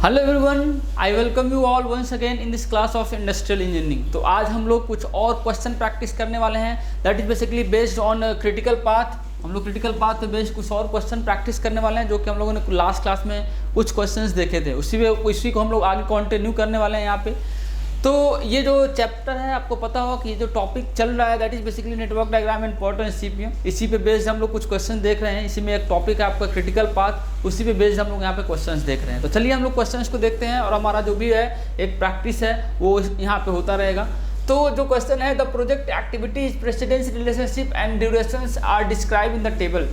Hello everyone, I welcome you all once again in this class of industrial engineering. तो आज हम लोग कुछ और क्वेश्चन प्रैक्टिस करने वाले हैं that is basically based on critical path. हम लोग क्रिटिकल पाथ पे बेस्ड कुछ और क्वेश्चन प्रैक्टिस करने वाले हैं जो कि हम लोगों ने लास्ट क्लास में कुछ क्वेश्चंस देखे थे, उसी को हम लोग आगे कंटिन्यू करने वाले हैं यहाँ पे। तो ये जो चैप्टर है, आपको पता हो कि ये जो टॉपिक चल रहा है that is basically network diagram and part of CPU. इसी पे बेस्ड हम लोग कुछ क्वेश्चन देख रहे हैं। इसी में एक टॉपिक है आपका क्रिटिकल पाथ, उसी पे बेस्ड हम लोग यहाँ पे क्वेश्चंस देख रहे हैं। तो चलिए हम लोग क्वेश्चंस को देखते हैं और हमारा जो भी है एक प्रैक्टिस है वो यहाँ पे होता रहेगा। तो जो क्वेश्चन है, the project activities precedence relationship and durations are describe in the table.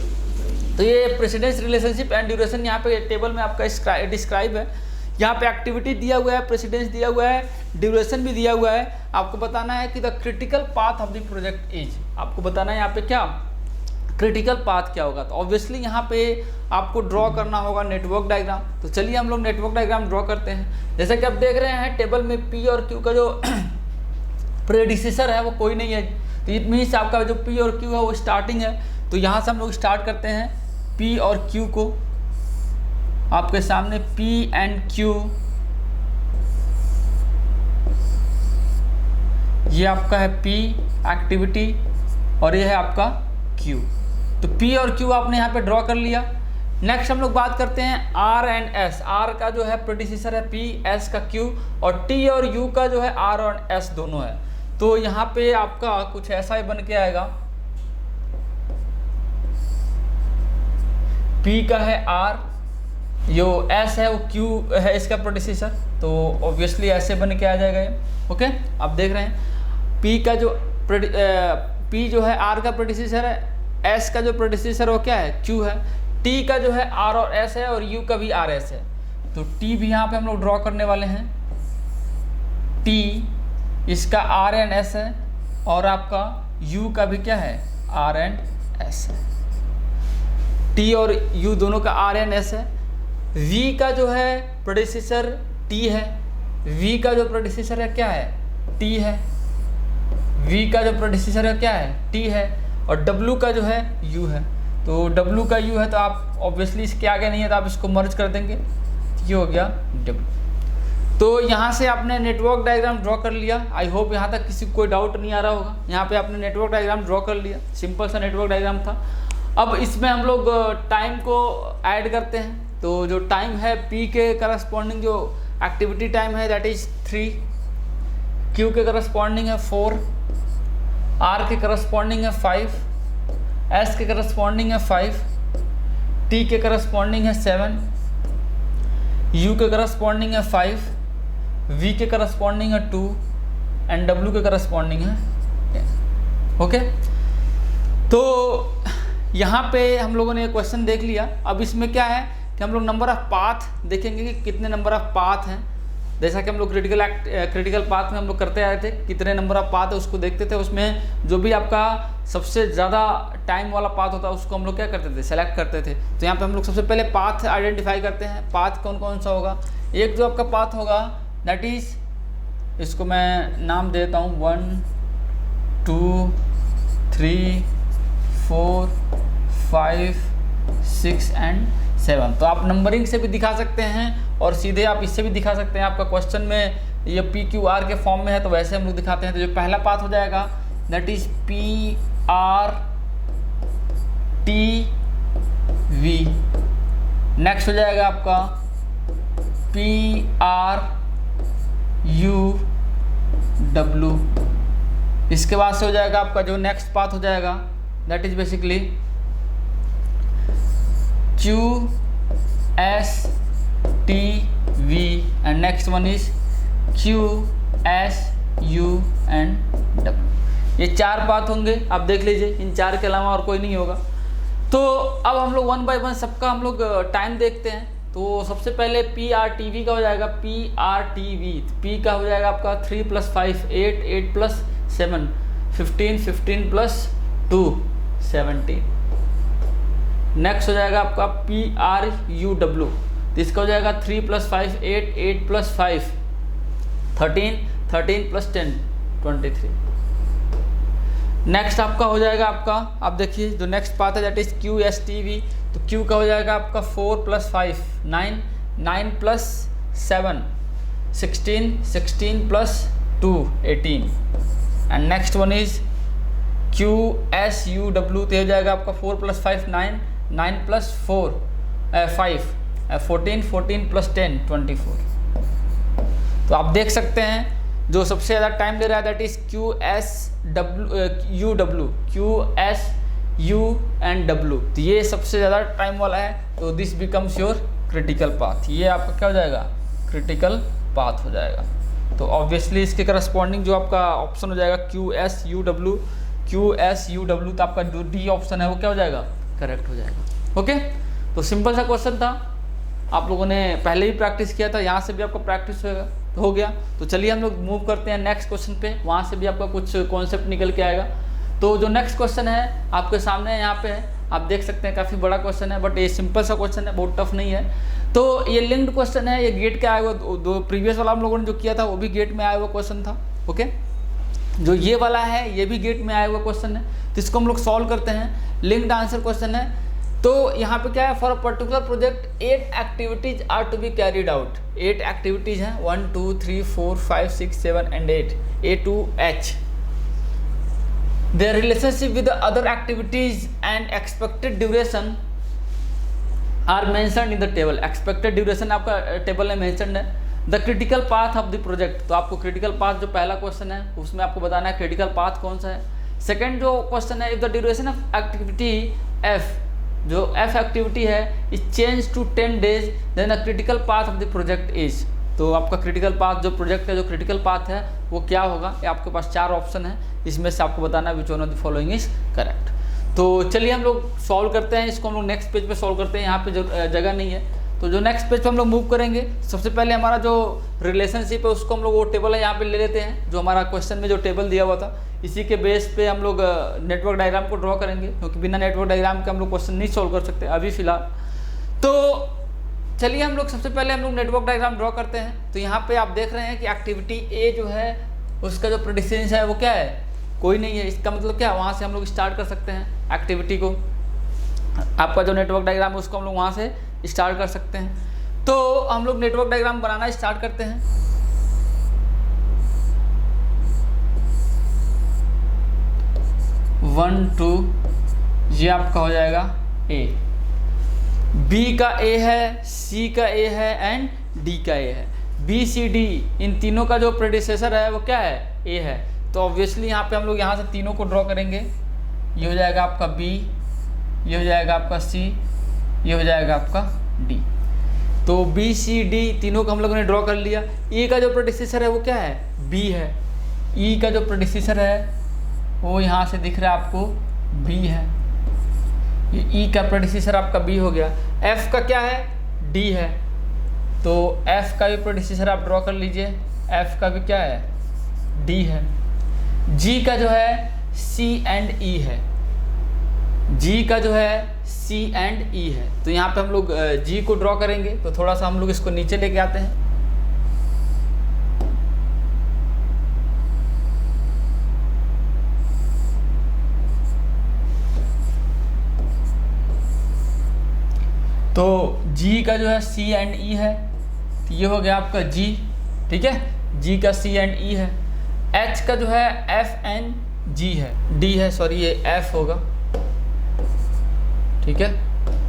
तो ये प्रेसिडेंस रिलेशनशिप एंड ड्यूरेशन यहाँ पे टेबल में आपका डिस्क्राइब है। यहाँ पे एक्टिविटी दिया हुआ है, प्रेसिडेंस दिया हुआ है, ड्यूरेशन भी दिया हुआ है। आपको बताना है कि the critical path of the project is, आपको बताना है यहाँ पे क्या क्रिटिकल पाथ क्या होगा। तो ऑब्वियसली यहाँ पे आपको ड्रॉ करना होगा नेटवर्क डायग्राम। तो चलिए हम लोग नेटवर्क डायग्राम ड्रॉ करते हैं। जैसा कि आप देख रहे हैं टेबल में पी और क्यू का जो प्रेडिसेसर है वो कोई नहीं है। तो इट मीन्स आपका जो पी और क्यू है वो स्टार्टिंग है। तो यहाँ से हम लोग स्टार्ट करते हैं पी और क्यू को। आपके सामने P एंड Q, ये आपका है P एक्टिविटी और ये है आपका Q। तो P और Q आपने यहाँ पे ड्रॉ कर लिया। नेक्स्ट हम लोग बात करते हैं R एंड S। R का जो है प्रेडिसेसर है P, S का Q और T और U का जो है R और S दोनों है। तो यहाँ पे आपका कुछ ऐसा ही बन के आएगा। P का है R, जो S है वो Q है इसका प्रेडिसेसर। तो ऑब्वियसली ऐसे बन के आ जाएगा ये। ओके, आप देख रहे हैं P का जो P जो है R का प्रेडिसेसर है, S का जो प्रेडिसेसर वो क्या है Q है, T का जो है R और S है और U का भी R S है। तो T भी यहाँ पे हम लोग ड्रॉ करने वाले हैं। T इसका R एंड S है और आपका U का भी क्या है R एंड S है। T और U दोनों का R एंड S है। V का जो है प्रेडिसेसर T है, V का जो प्रेडिसेसर है क्या है T है, V का जो प्रेडिसेसर है क्या है T है और W का जो है U है। तो W का U है तो आप ऑब्वियसली इसके आगे नहीं है तो आप इसको मर्ज कर देंगे, ये हो गया W। तो यहाँ से आपने नेटवर्क डायग्राम ड्रॉ कर लिया। आई होप यहाँ तक किसी को कोई डाउट नहीं आ रहा होगा। यहाँ पे आपने नेटवर्क डायग्राम ड्रॉ कर लिया, सिंपल सा नेटवर्क डायग्राम था। अब इसमें हम लोग टाइम को ऐड करते हैं। तो जो टाइम है P के करस्पॉन्डिंग जो एक्टिविटी टाइम है दैट इज 3, Q के करस्पॉन्डिंग है 4, R के करस्पॉन्डिंग है 5, S के करस्पॉन्डिंग है 5, T के करस्पॉन्डिंग है 7, U के करस्पॉन्डिंग है 5, V के करस्पॉन्डिंग है 2 एंड W के करस्पॉन्डिंग है 10। ओके, तो यहाँ पे हम लोगों ने क्वेश्चन देख लिया। अब इसमें क्या है कि हम लोग नंबर ऑफ पाथ देखेंगे कि कितने नंबर ऑफ पाथ हैं। जैसा कि हम लोग क्रिटिकल पाथ में हम लोग करते आए थे, कितने नंबर ऑफ पाथ है उसको देखते थे। उसमें जो भी आपका सबसे ज़्यादा टाइम वाला पाथ होता है उसको हम लोग क्या करते थे, सेलेक्ट करते थे। तो यहाँ पे हम लोग सबसे पहले पाथ आइडेंटिफाई करते हैं। पाथ कौन कौन सा होगा। एक जो आपका पाथ होगा दैट इज़, इसको मैं नाम देता हूँ 1 2 3 4 5 6 एंड 7। तो आप नंबरिंग से भी दिखा सकते हैं और सीधे आप इससे भी दिखा सकते हैं। आपका क्वेश्चन में ये PQR के फॉर्म में है तो वैसे हम लोग दिखाते हैं। तो जो पहला पाथ हो जाएगा that is PR TV। Next हो जाएगा आपका PR UW। इसके बाद से हो जाएगा आपका जो नेक्स्ट पाथ हो जाएगा that is basically QSTV and next one is QSU and W। ये 4 बात होंगे, आप देख लीजिए। इन 4 के अलावा और कोई नहीं होगा। तो अब हम लोग 1 बाय 1 सबका हम लोग टाइम देखते हैं। तो सबसे पहले PRTV का हो जाएगा PRTV। P का हो जाएगा आपका 3 + 5 8 8 + 7 15 15 + 2 17। नेक्स्ट हो जाएगा आपका PRUW। तो इसका हो जाएगा 3 + 5 8 8 + 5 13 13 + 10 23। नेक्स्ट आपका हो जाएगा आपका, आप देखिए जो नेक्स्ट पाथ है दैट इज QSTV। तो Q का हो जाएगा आपका 4 + 5 9 9 + 7, 16, 16 plus 2, 18 and next one is QSUW, तो हो जाएगा आपका 4 + 5 9, 9 + 4 5 14, 14 + 10 24। तो आप देख सकते हैं जो सबसे ज़्यादा टाइम ले रहा है that is QSU and W, तो ये सबसे ज़्यादा टाइम वाला है। तो this becomes your critical path, ये आपका क्या हो जाएगा, क्रिटिकल पाथ हो जाएगा। तो ऑब्वियसली इसके करस्पॉन्डिंग जो आपका ऑप्शन हो जाएगा QSUW, तो आपका जो डी ऑप्शन है वो क्या हो जाएगा, करेक्ट हो जाएगा। ओके, तो सिंपल सा क्वेश्चन था, आप लोगों ने पहले भी प्रैक्टिस किया था, यहाँ से भी आपका प्रैक्टिस हो गया। तो चलिए हम लोग मूव करते हैं नेक्स्ट क्वेश्चन पे, वहाँ से भी आपका कुछ कॉन्सेप्ट निकल के आएगा। तो जो नेक्स्ट क्वेश्चन है आपके सामने यहाँ पे है, आप देख सकते हैं काफ़ी बड़ा क्वेश्चन है, बट ये सिंपल सा क्वेश्चन है, बहुत टफ नहीं है। तो ये लिंक्ड क्वेश्चन है, ये गेट के आया हुआ, दो प्रीवियस वाला हम लोगों ने जो किया था वो भी गेट में आया हुआ क्वेश्चन था। ओके, जो ये वाला है ये भी गेट में आया हुआ क्वेश्चन है, तो इसको हम लोग सॉल्व करते हैं। लिंक्ड आंसर क्वेश्चन है, तो यहाँ पे क्या है, for a particular project 8 activities are to be carried out. 8 activities हैं, 1 2 3 4 5 6 7 and 8, A to H। Their relationship with the other activities and expected duration are mentioned in the table। expected duration आपका table में mentioned है। The critical path of the project, तो आपको critical path जो पहला question है उसमें आपको बताना है critical path कौन सा है। सेकंड जो क्वेश्चन है, if the duration of activity F, जो F एक्टिविटी है is changed to 10 days, then the critical path of the project is। तो आपका क्रिटिकल पाथ जो प्रोजेक्ट है, जो क्रिटिकल पाथ है वो क्या होगा, ये आपके पास 4 ऑप्शन है, इसमें से आपको बताना है which one of the following is correct. तो चलिए हम लोग सॉल्व करते हैं इसको, हम लोग नेक्स्ट पेज पे सॉल्व करते हैं, यहाँ पे जो जगह नहीं है। तो जो नेक्स्ट पेज पे हम लोग मूव करेंगे, सबसे पहले हमारा जो रिलेशनशिप है उसको हम लोग वो टेबल है यहाँ पे ले लेते हैं, जो हमारा क्वेश्चन में जो टेबल दिया हुआ था, इसी के बेस पे हम लोग नेटवर्क डायग्राम को ड्रॉ करेंगे, क्योंकि बिना नेटवर्क डायग्राम के हम लोग क्वेश्चन नहीं सॉल्व कर सकते अभी फिलहाल। तो चलिए हम लोग सबसे पहले हम लोग नेटवर्क डायग्राम ड्रॉ करते हैं। तो यहाँ पे आप देख रहे हैं कि एक्टिविटी ए जो है उसका जो प्रेडिसेंस है वो क्या है, कोई नहीं है। इसका मतलब क्या, वहाँ से हम लोग स्टार्ट कर सकते हैं एक्टिविटी को। आपका जो नेटवर्क डायग्राम है उसको हम लोग वहाँ से स्टार्ट कर सकते हैं। तो हम लोग नेटवर्क डायग्राम बनाना स्टार्ट करते हैं। वन टू, ये आपका हो जाएगा ए, बी का ए है, सी का ए है एंड डी का ए है। बी सी डी इन तीनों का जो प्रेडिसेसर है वो क्या है, ए है। तो ऑब्वियसली यहाँ पे हम लोग यहाँ से तीनों को ड्रॉ करेंगे। ये हो जाएगा आपका बी, ये हो जाएगा आपका सी, ये हो जाएगा आपका डी। तो बी सी डी तीनों को हम लोगों ने ड्रॉ कर लिया। ई का जो प्रेडिसेसर है वो क्या है, बी है। ई का जो प्रेडिसेसर है वो यहाँ से दिख रहा है आपको, बी है। ये ई का प्रेडिसेसर आपका बी हो गया। एफ का क्या है, डी है। तो एफ का भी प्रेडिसेसर आप ड्रॉ कर लीजिए, एफ का भी क्या है, डी है। जी का जो है सी एंड ई है, जी का जो है सी एंड ई है। तो यहाँ पे हम लोग जी को ड्रॉ करेंगे। तो थोड़ा सा हम लोग इसको नीचे लेके आते हैं। तो जी का जो है सी एंड ई है, तो ये हो गया आपका जी, ठीक है। जी का सी एंड ई है। एच का जो है एफ एंड जी है, डी है, सॉरी ये एफ होगा, ठीक है,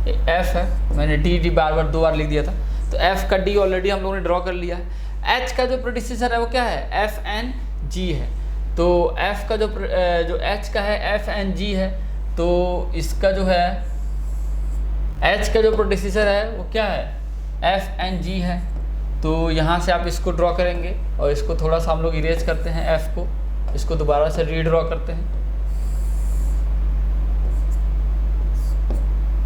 ये एफ है। मैंने डी बार बार 2 बार लिख दिया था। तो एफ का डी ऑलरेडी हम लोगों ने ड्रॉ कर लिया है। एच का जो प्रेडिसेसर है वो क्या है, एफ एंड जी है। तो एफ का जो एच का है एफ एंड जी है। तो इसका जो है एच का जो प्रेडिसेसर है वो क्या है, एफ एंड जी है। तो यहाँ से आप इसको ड्रॉ करेंगे और इसको थोड़ा सा हम लोग इरेज करते हैं, एफ को, इसको दोबारा से रीड्रॉ करते हैं,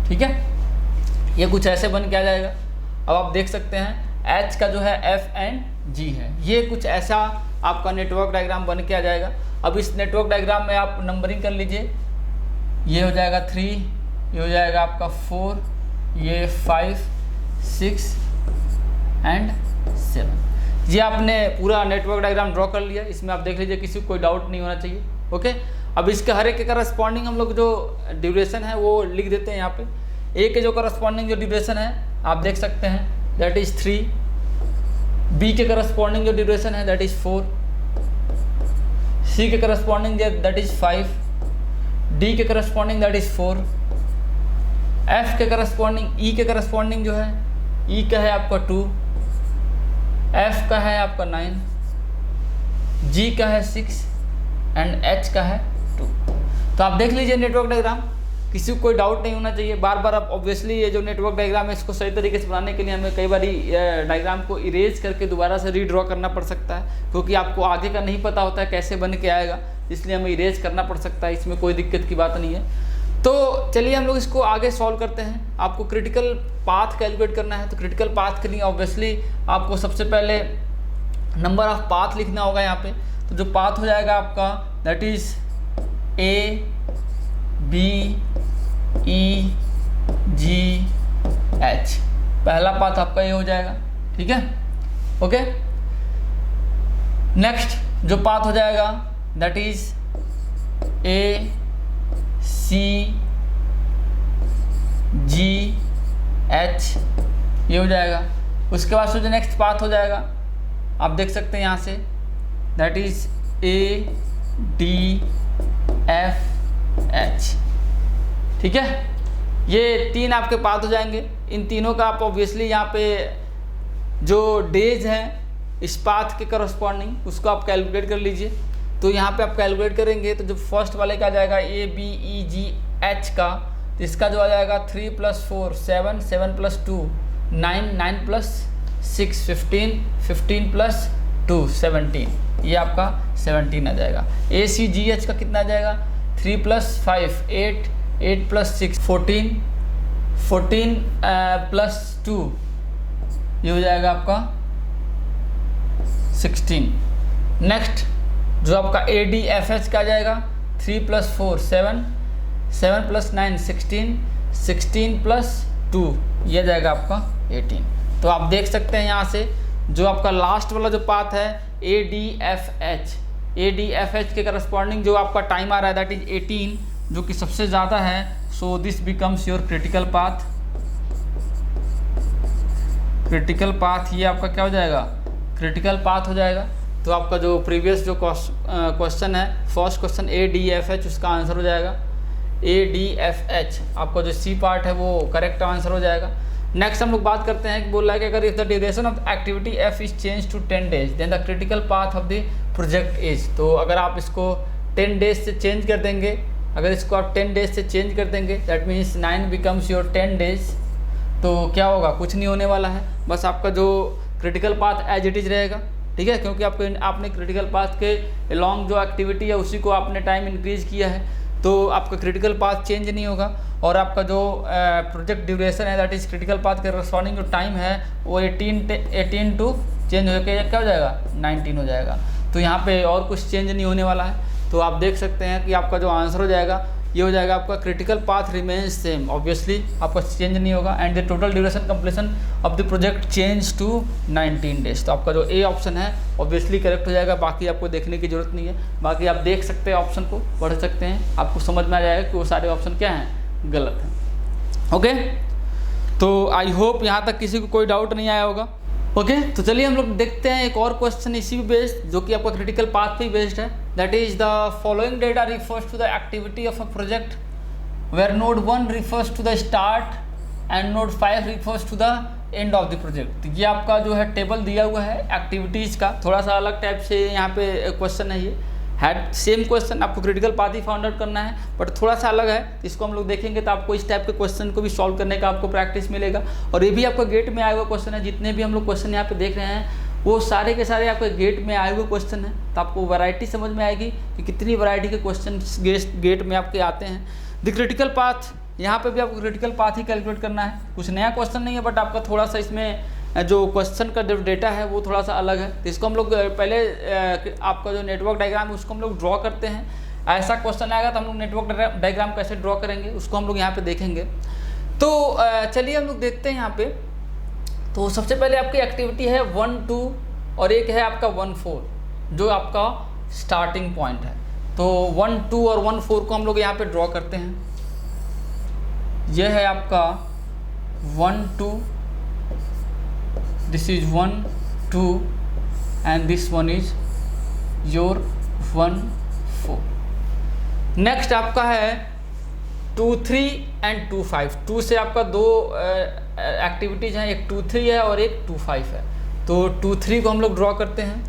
ठीक है। ये कुछ ऐसे बन के आ जाएगा। अब आप देख सकते हैं एच का जो है एफ एंड जी है। ये कुछ ऐसा आपका नेटवर्क डायग्राम बन के आ जाएगा। अब इस नेटवर्क डायग्राम में आप नंबरिंग कर लीजिए। ये हो जाएगा 3, ये हो जाएगा आपका 4, ये 5 6 एंड 7। ये आपने पूरा नेटवर्क डायग्राम ड्रॉ कर लिया। इसमें आप देख लीजिए, किसी को कोई डाउट नहीं होना चाहिए, ओके। अब इसके हर एक के करस्पॉन्डिंग हम लोग जो ड्यूरेशन है वो लिख देते हैं यहाँ पे। ए के जो करस्पॉन्डिंग जो ड्यूरेशन है आप देख सकते हैं, दैट इज़ 3, बी के करस्पॉन्डिंग जो ड्यूरेशन है दैट इज 4, सी के करस्पॉन्डिंग दैट इज 5, डी के करस्पॉन्डिंग दैट इज 4, एफ के करस्पॉन्डिंग, ई के करस्पॉन्डिंग जो है, ई का है आपका 2, एफ का है आपका 9, जी का है 6 एंड एच का है 2। तो आप देख लीजिए नेटवर्क डायग्राम, किसी को कोई डाउट नहीं होना चाहिए। बार बार आप ऑब्वियसली ये जो नेटवर्क डायग्राम है इसको सही तरीके से बनाने के लिए हमें कई बार डायग्राम को इरेज करके दोबारा से रीड्रॉ करना पड़ सकता है, क्योंकि आपको आगे का नहीं पता होता है कैसे बन के आएगा, इसलिए हमें इरेज करना पड़ सकता है। इसमें कोई दिक्कत की बात नहीं है। तो चलिए हम लोग इसको आगे सॉल्व करते हैं। आपको क्रिटिकल पाथ कैलकुलेट करना है, तो क्रिटिकल पाथ के लिए ऑब्वियसली आपको सबसे पहले नंबर ऑफ पाथ लिखना होगा यहाँ पे। तो जो पाथ हो जाएगा आपका that is A B E G H, पहला पाथ आपका ये हो जाएगा, ठीक है, ओके। नेक्स्ट जो पाथ हो जाएगा that is A C G H, ये हो जाएगा। उसके बाद जो नेक्स्ट पाथ हो जाएगा आप देख सकते हैं यहाँ say that is A D F H, ठीक है। ये 3 आपके पाथ हो जाएंगे। इन तीनों का आप ऑब्वियसली यहाँ पे जो डेज हैं इस पाथ के करस्पॉन्डिंग उसको आप कैलकुलेट कर लीजिए। तो यहाँ पे आप कैलकुलेट करेंगे तो जो फर्स्ट वाले का आ जाएगा ए बी ई जी एच का, तो इसका जो आ जाएगा 3 + 4 7, 7 + 2 9, 9 + 6 15, 15 + 2 17, ये आपका 17 आ जाएगा। ए सी जी एच का कितना आ जाएगा 3 + 5 8, 8 + 6 14, 14 + 2 ये हो जाएगा आपका 16। नेक्स्ट जो आपका ए डी एफ एच का आ जाएगा 3 + 4 7, 7 + 9 16, 16 + 2 ये जाएगा आपका 18। तो आप देख सकते हैं यहाँ से जो आपका लास्ट वाला जो पाथ है A D F H, A D F H के करस्पॉन्डिंग जो आपका टाइम आ रहा है दैट इज 18, जो कि सबसे ज़्यादा है। So this becomes your critical path. Critical path ये आपका क्या हो जाएगा, क्रिटिकल पाथ हो जाएगा। तो आपका जो प्रीवियस जो क्वेश्चन है first question A D F H, उसका आंसर हो जाएगा ए डी एफ एच। आपका जो सी पार्ट है वो करेक्ट आंसर हो जाएगा। नेक्स्ट हम लोग बात करते हैं कि बोल रहा है कि अगर if the duration of activity F is change to 10 days then the critical path of the project is. तो अगर आप इसको 10 days से चेंज कर देंगे, अगर इसको आप 10 days से चेंज कर देंगे that means 9 becomes your 10 days, तो क्या होगा, कुछ नहीं होने वाला है। बस आपका जो critical path as it is रहेगा, ठीक है, क्योंकि आपने क्रिटिकल पाथ के अलॉन्ग जो एक्टिविटी है उसी को आपने टाइम इंक्रीज किया है, तो आपका क्रिटिकल पाथ चेंज नहीं होगा। और आपका जो प्रोजेक्ट ड्यूरेशन है दैट इज क्रिटिकल पाथ के करस्पॉन्डिंग जो टाइम है वो 18 टू चेंज होकर क्या हो जाएगा 19 हो जाएगा। तो यहाँ पे और कुछ चेंज नहीं होने वाला है। तो आप देख सकते हैं कि आपका जो आंसर हो जाएगा ये हो जाएगा आपका critical path remains same, obviously आपका चेंज नहीं होगा। And the total duration completion of the project change to 19 days। तो आपका जो ए ऑप्शन है ऑब्वियसली करेक्ट हो जाएगा, बाकी आपको देखने की जरूरत नहीं है। बाकी आप देख सकते हैं ऑप्शन को, पढ़ सकते हैं, आपको समझ में आ जाएगा कि वो सारे ऑप्शन क्या हैं, गलत हैं। ओके, तो आई होप यहाँ तक किसी को कोई डाउट नहीं आया होगा। ओके, तो चलिए हम लोग देखते हैं एक और क्वेश्चन इसी पे बेस्ड, जो कि आपका क्रिटिकल पाथ पे बेस्ड है। That is the following data refers to the activity of a project where node 1 refers to the start and node 5 refers to the end of the project. तो ये आपका जो है टेबल दिया हुआ है एक्टिविटीज़ का, थोड़ा सा अलग टाइप से यहाँ पे क्वेश्चन है। ये हैड सेम क्वेश्चन, आपको critical path he found out करना है बट थोड़ा सा अलग है। इसको हम लोग देखेंगे तो आपको इस टाइप के क्वेश्चन को भी सॉल्व करने का आपको प्रैक्टिस मिलेगा। और ये भी आपका गेट में आया हुआ क्वेश्चन है, जितने भी हम लोग क्वेश्चन यहाँ पे देख रहे हैं वो सारे के सारे आपके गेट में आए हुए क्वेश्चन है। तो आपको वैरायटी समझ में आएगी कि कितनी वैरायटी के क्वेश्चन गेट में आपके आते हैं। द क्रिटिकल पाथ, यहाँ पे भी आपको क्रिटिकल पाथ ही कैलकुलेट करना है, कुछ नया क्वेश्चन नहीं है बट आपका थोड़ा सा इसमें जो क्वेश्चन का जो डेटा है वो थोड़ा सा अलग है। तो इसको हम लोग पहले आपका जो नेटवर्क डायग्राम है उसको हम लोग ड्रॉ करते हैं। ऐसा क्वेश्चन आएगा तो हम लोग नेटवर्क डायग्राम कैसे ड्रॉ करेंगे उसको हम लोग यहाँ पे देखेंगे। तो चलिए हम लोग देखते हैं यहाँ पे। तो सबसे पहले आपकी एक्टिविटी है 1, 2 और एक है आपका 1, 4 जो आपका स्टार्टिंग पॉइंट है। तो 1, 2 और 1, 4 को हम लोग यहाँ पे ड्रॉ करते हैं। यह है आपका 1, 2, this is 1, 2 and this one is your 1 4. Next आपका है 2 3 एंड 2 5. 2 से आपका दो एक्टिविटीज हैं, एक 2 3 है और एक 2 5 है. तो 2 3 को हम लोग ड्रॉ करते हैं,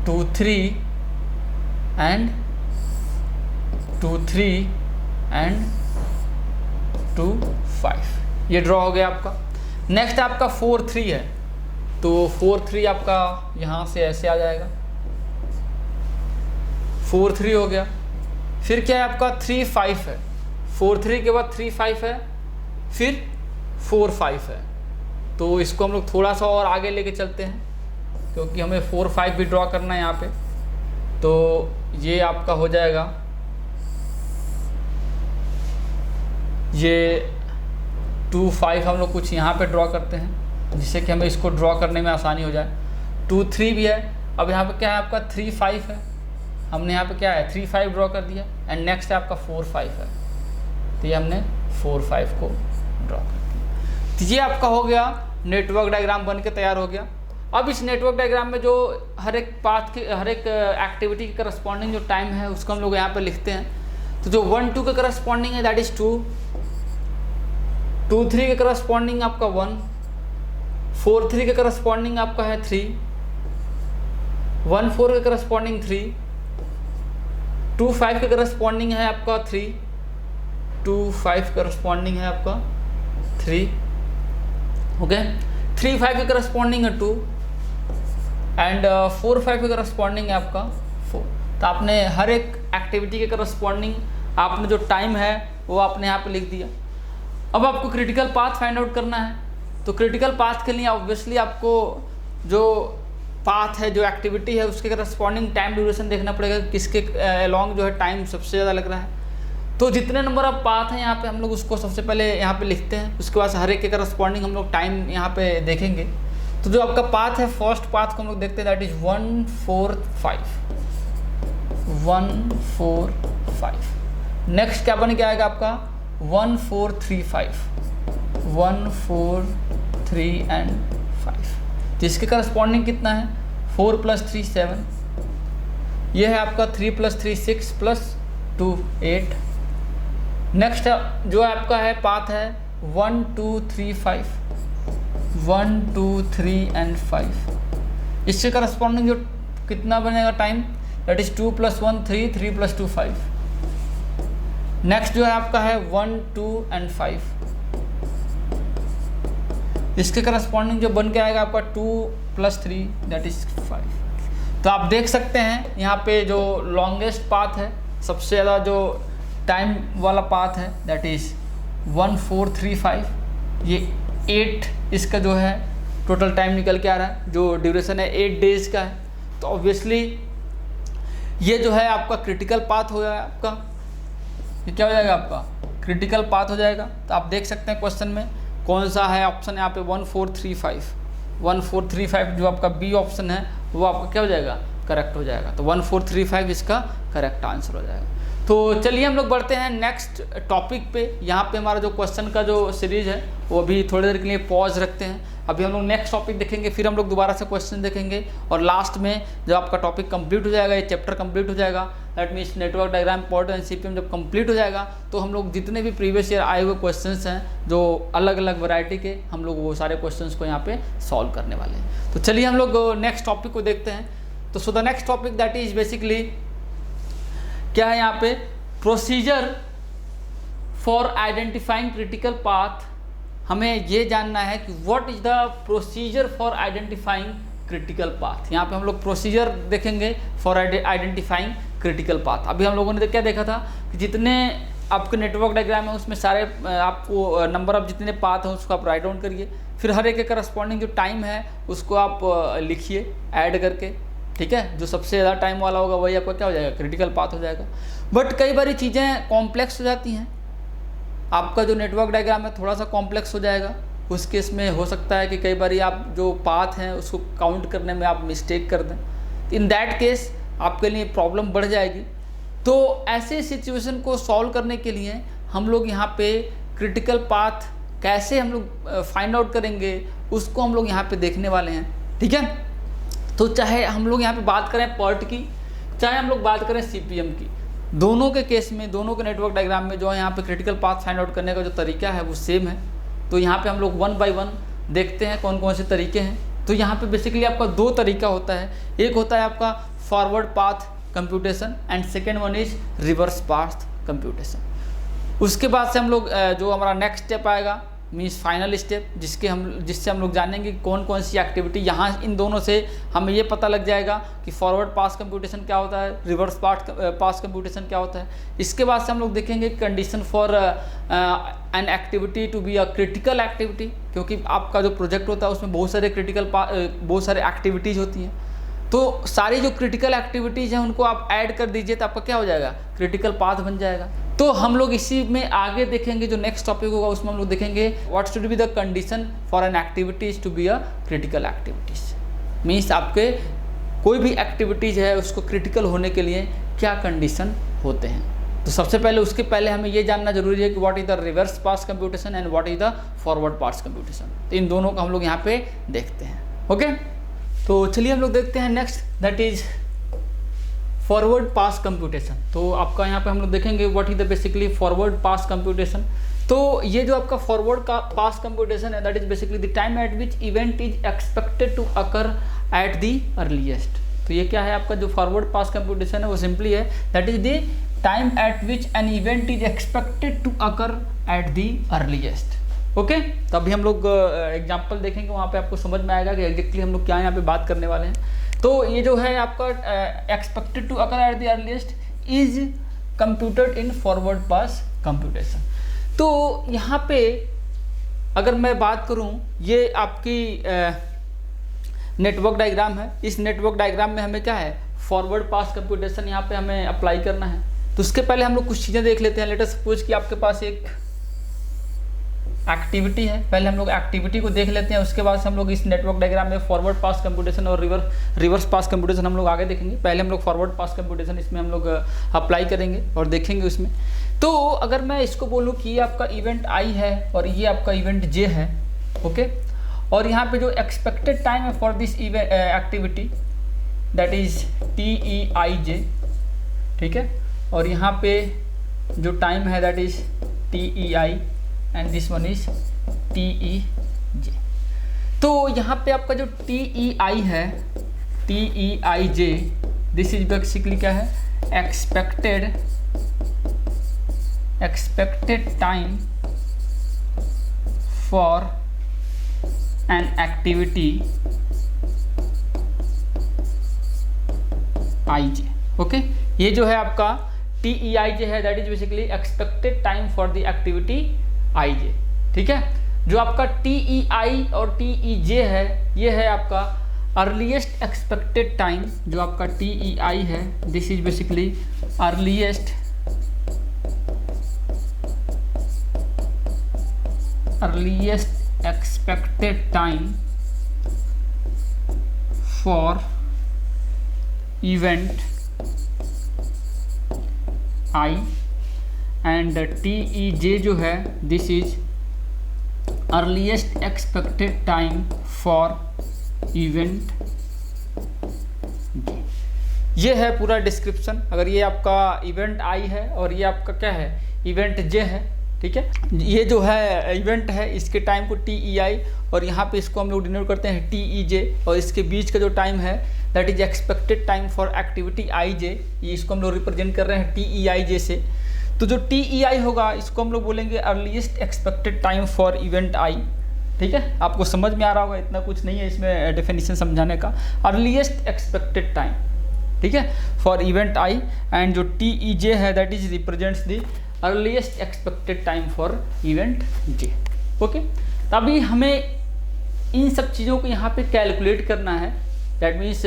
2 3 एंड 2 3 एंड 2 5. ये ड्रॉ हो गया आपका. नेक्स्ट आपका 4 3 है, तो 4 3 आपका यहाँ से ऐसे आ जाएगा, 4 3 हो गया. फिर क्या है आपका 3 5 है, 4 3 के बाद 3 5 है, फिर 4 5 है. तो इसको हम लोग थोड़ा सा और आगे लेके चलते हैं, क्योंकि हमें 4 5 भी ड्रॉ करना है यहाँ पे. तो ये आपका हो जाएगा, ये 2 5 हम लोग कुछ यहाँ पे ड्रॉ करते हैं, जिससे कि हमें इसको ड्रॉ करने में आसानी हो जाए. 2 3 भी है. अब यहाँ पे क्या है आपका 3 5 है, हमने यहाँ पे क्या है 3 5 ड्रॉ कर दिया. एंड नेक्स्ट है आपका 4 5 है, तो ये हमने 4 5 को ड्रॉ कर दिया. तो ये आपका हो गया, नेटवर्क डायग्राम बन के तैयार हो गया. अब इस नेटवर्क डायग्राम में जो हर एक पाथ के, हर एक एक्टिविटी के करस्पॉन्डिंग जो टाइम है उसको हम लोग यहाँ पे लिखते हैं. तो जो 1 2 के करस्पॉन्डिंग है दैट इज 2, 2 3 के करस्पॉन्डिंग आपका 1, 4 3 के करस्पॉन्डिंग आपका है 3, 1 4 के करस्पॉन्डिंग 3, 2 5 के करस्पॉन्डिंग है आपका 3, 2 5 करस्पॉन्डिंग है आपका 3. ओके, 3 5 के करस्पॉन्डिंग है 2 एंड 4 5 के करस्पॉन्डिंग है आपका 4. तो आपने हर एक एक्टिविटी के करस्पॉन्डिंग आपने जो टाइम है वो आपने यहाँ पे लिख दिया. अब आपको क्रिटिकल पाथ फाइंड आउट करना है. तो क्रिटिकल पाथ के लिए ऑब्वियसली आपको जो पाथ है, जो एक्टिविटी है, उसके करस्पॉन्डिंग टाइम ड्यूरेशन देखना पड़ेगा, किसके अलॉन्ग जो है टाइम सबसे ज़्यादा लग रहा है. तो जितने नंबर ऑफ पाथ हैं यहाँ पे हम लोग उसको सबसे पहले यहाँ पे लिखते हैं. उसके बाद हर एक के करस्पॉन्डिंग हम लोग टाइम यहाँ पे देखेंगे. तो जो आपका पाथ है, फर्स्ट पाथ को हम लोग देखते हैं, दैट इज 1 4 5, 1 4 5. नेक्स्ट क्या बन के आएगा आपका 1 4 3 5, 1 4 3 एंड 5. तो इसके करस्पॉन्डिंग कितना है 4 + 3 7. ये है आपका 3 + 3 6 + 2 8. नेक्स्ट जो आपका है पाथ है 1 2 3 5, 1 2 3 एंड 5. इससे करस्पॉन्डिंग जो कितना बनेगा टाइम, दैट इज 2 + 1 3, 3 + 2 5. नेक्स्ट जो है आपका है 1 2 एंड 5. इसके करस्पॉन्डिंग जो बन के आएगा आपका 2 + 3 दैट इज 5. तो आप देख सकते हैं यहाँ पे जो लॉन्गेस्ट पाथ है, सबसे ज़्यादा जो टाइम वाला पाथ है, दैट इज 1 4 3 5. ये 8 इसका जो है टोटल टाइम निकल के आ रहा है, जो ड्यूरेशन है 8 डेज का है. तो ऑब्वियसली ये जो है आपका क्रिटिकल पाथ हो जाएगा. आपका ये क्या हो जाएगा, आपका क्रिटिकल पाथ हो जाएगा. तो आप देख सकते हैं क्वेश्चन में कौन सा है ऑप्शन यहाँ पे 1 4 3 5. 1 4 3 5 जो आपका बी ऑप्शन है वो आपका क्या हो जाएगा, करेक्ट हो जाएगा. तो 1 4 3 5 इसका करेक्ट आंसर हो जाएगा. तो चलिए हम लोग बढ़ते हैं नेक्स्ट टॉपिक पे. यहाँ पे हमारा जो क्वेश्चन का जो सीरीज है वो अभी थोड़ी देर के लिए पॉज रखते हैं. अभी हम लोग नेक्स्ट टॉपिक देखेंगे, फिर हम लोग दोबारा से क्वेश्चन देखेंगे, और लास्ट में जब आपका टॉपिक कंप्लीट हो जाएगा, ये चैप्टर कंप्लीट हो जाएगा, that means network diagram portal and CPM जब कंप्लीट हो जाएगा, तो हम लोग जितने भी प्रीवियस ईयर आए हुए क्वेश्चंस हैं जो अलग अलग वैरायटी के, हम लोग वो सारे क्वेश्चंस को यहाँ पे सॉल्व करने वाले हैं. तो चलिए हम लोग नेक्स्ट टॉपिक को देखते हैं. तो सो the next topic that is basically क्या है यहाँ पे, procedure for identifying critical path. हमें ये जानना है कि what is the procedure for identifying critical path. यहाँ पे हम लोग प्रोसीजर देखेंगे फॉर आइडेंटिफाइंग क्रिटिकल पाथ. अभी हम लोगों ने क्या देखा था कि जितने आपके नेटवर्क डायग्राम है उसमें सारे आपको नंबर ऑफ जितने पाथ हैं उसको आप राइट डाउन करिए, फिर हर एक के करस्पॉन्डिंग जो टाइम है उसको आप लिखिए ऐड करके. ठीक है, जो सबसे ज़्यादा टाइम वाला होगा वही आपका क्या हो जाएगा, क्रिटिकल पाथ हो जाएगा. बट कई बारी चीज़ें कॉम्प्लेक्स हो जाती हैं. आपका जो नेटवर्क डायग्राम है थोड़ा सा कॉम्प्लेक्स हो जाएगा. उस केस में हो सकता है कि कई बारी आप जो पाथ हैं उसको काउंट करने में आप मिस्टेक कर दें. इन दैट केस आपके लिए प्रॉब्लम बढ़ जाएगी. तो ऐसे सिचुएशन को सॉल्व करने के लिए हम लोग यहाँ पे क्रिटिकल पाथ कैसे हम लोग फाइंड आउट करेंगे उसको हम लोग यहाँ पे देखने वाले हैं, ठीक है। तो चाहे हम लोग यहाँ पे बात करें PERT की, चाहे हम लोग बात करें CPM की, दोनों के केस में, दोनों के नेटवर्क डायग्राम में जो है यहाँ पे क्रिटिकल पाथ फाइंड आउट करने का जो तरीका है वो सेम है। तो यहाँ पे हम लोग 1 बाय 1 देखते हैं कौन कौन से तरीके हैं। तो यहाँ पे बेसिकली आपका 2 तरीका होता है, एक होता है आपका forward path computation and second one is reverse path computation. उसके बाद से हम लोग जो हमारा नेक्स्ट स्टेप आएगा मीन्स फाइनल स्टेप, जिससे हम लोग जानेंगे कौन कौन सी एक्टिविटी, यहाँ इन दोनों से हमें ये पता लग जाएगा कि फॉरवर्ड पास कंप्यूटेशन क्या होता है, रिवर्स पास कंप्यूटेशन क्या होता है। इसके बाद से हम लोग देखेंगे condition for an activity to be a critical activity, क्योंकि आपका जो प्रोजेक्ट होता है उसमें बहुत सारे एक्टिविटीज़ होती हैं। तो सारी जो क्रिटिकल एक्टिविटीज़ हैं उनको आप ऐड कर दीजिए तो आपका क्या हो जाएगा, क्रिटिकल पाथ बन जाएगा। तो हम लोग इसी में आगे देखेंगे, जो नेक्स्ट टॉपिक होगा उसमें हम लोग देखेंगे what should be the condition for an activities to be a critical activities. Means आपके कोई भी एक्टिविटीज़ है उसको क्रिटिकल होने के लिए क्या कंडीशन होते हैं। तो सबसे पहले उसके पहले हमें ये जानना जरूरी है कि what is the reverse pass computation and what is the forward pass computation. तो इन दोनों का हम लोग यहाँ पे देखते हैं, ओके। तो चलिए हम लोग देखते हैं next, that is forward pass computation. तो आपका यहाँ पे हम लोग देखेंगे what is the basically forward pass computation. तो ये जो आपका फॉरवर्ड का पास कंप्यूटेशन है that is basically the time at which event is expected to occur at the earliest. तो ये क्या है आपका जो फॉरवर्ड पास कंप्यूटेशन है वो सिंपली है that is the time at which an event is expected to occur at the earliest, okay. तो अभी हम लोग एग्जाम्पल देखेंगे, वहाँ पे आपको समझ में आएगा कि एग्जैक्टली हम लोग क्या यहाँ पे बात करने वाले हैं। तो ये जो है आपका expected to occur at the earliest is computed in forward pass computation. तो यहाँ पे अगर मैं बात करूँ, ये आपकी नेटवर्क डायग्राम है। इस नेटवर्क डायग्राम में हमें क्या है, फॉरवर्ड पास कंप्यूटेशन यहाँ पे हमें अप्लाई करना है। तो उसके पहले हम लोग कुछ चीज़ें देख लेते हैं। लेट अस सपोज कि आपके पास एक एक्टिविटी है, पहले हम लोग एक्टिविटी को देख लेते हैं, उसके बाद हम लोग इस नेटवर्क डायग्राम में फॉरवर्ड पास कंप्यूटेशन और रिवर्स पास कंप्यूटेशन हम लोग आगे देखेंगे। पहले हम लोग फॉरवर्ड पास कंप्यूटेशन इसमें हम लोग अप्लाई करेंगे और देखेंगे उसमें। तो अगर मैं इसको बोलूँ कि ये आपका इवेंट आई है और ये आपका इवेंट जे है, ओके। और यहाँ पे जो एक्सपेक्टेड टाइम है for this activity that is TEIJ, ठीक है। और यहाँ पे जो टाइम है that is TEI and this one is TEJ। तो यहाँ पे आपका जो TEI है, TEIJ, दिस इज बेसिकली क्या है, expected time for an activity IJ, okay. ये जो है आपका TEIJ है that is basically expected time for the activity IJ, ठीक है। जो आपका TEI और TEJ है ये है आपका अर्लीस्ट एक्सपेक्टेड टाइम। जो आपका TEI है this is basically earliest expected time for event I and TEJ जो है this is earliest expected time for event J। ये है पूरा डिस्क्रिप्शन। अगर ये आपका इवेंट I है और ये आपका क्या है, इवेंट J है, ठीक है। ये जो है इवेंट है इसके टाइम को TEI और यहाँ पे इसको हम लोग डिनोट करते हैं TEJ, और इसके बीच का जो टाइम है that is expected time for activity IJ, ये इसको हम लोग रिप्रेजेंट कर रहे हैं TEIJ से। तो जो TEI होगा इसको हम लोग बोलेंगे earliest expected time for event I, ठीक है। आपको समझ में आ रहा होगा, इतना कुछ नहीं है इसमें डेफिनेशन समझाने का। अर्लीस्ट एक्सपेक्टेड टाइम, ठीक है, फॉर इवेंट I एंड जो TEJ है that is represents the earliest expected time for event J, okay. तो अभी हमें इन सब चीज़ों को यहाँ पे कैलकुलेट करना है, that means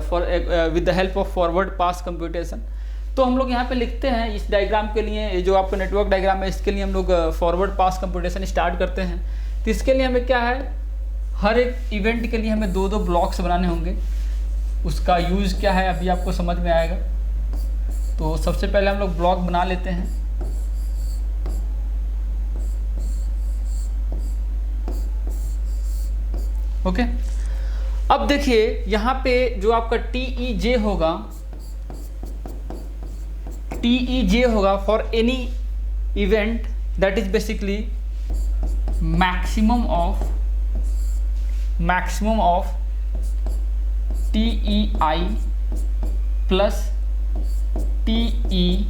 for with the help of forward pass computation. तो हम लोग यहाँ पे लिखते हैं इस डायग्राम के लिए, जो आपका नेटवर्क डायग्राम है इसके लिए हम लोग फॉरवर्ड पास कंप्यूटेशन स्टार्ट करते हैं। तो इसके लिए हमें क्या है, हर एक इवेंट के लिए हमें 2-2 ब्लॉक्स बनाने होंगे। उसका यूज़ क्या है अभी आपको समझ में आएगा। तो सबसे पहले हम लोग ब्लॉक बना लेते हैं। ओके। अब देखिए यहाँ पे जो आपका TEJ होगा, TEJ होगा for any event that is basically maximum of TEI plus TEIJ,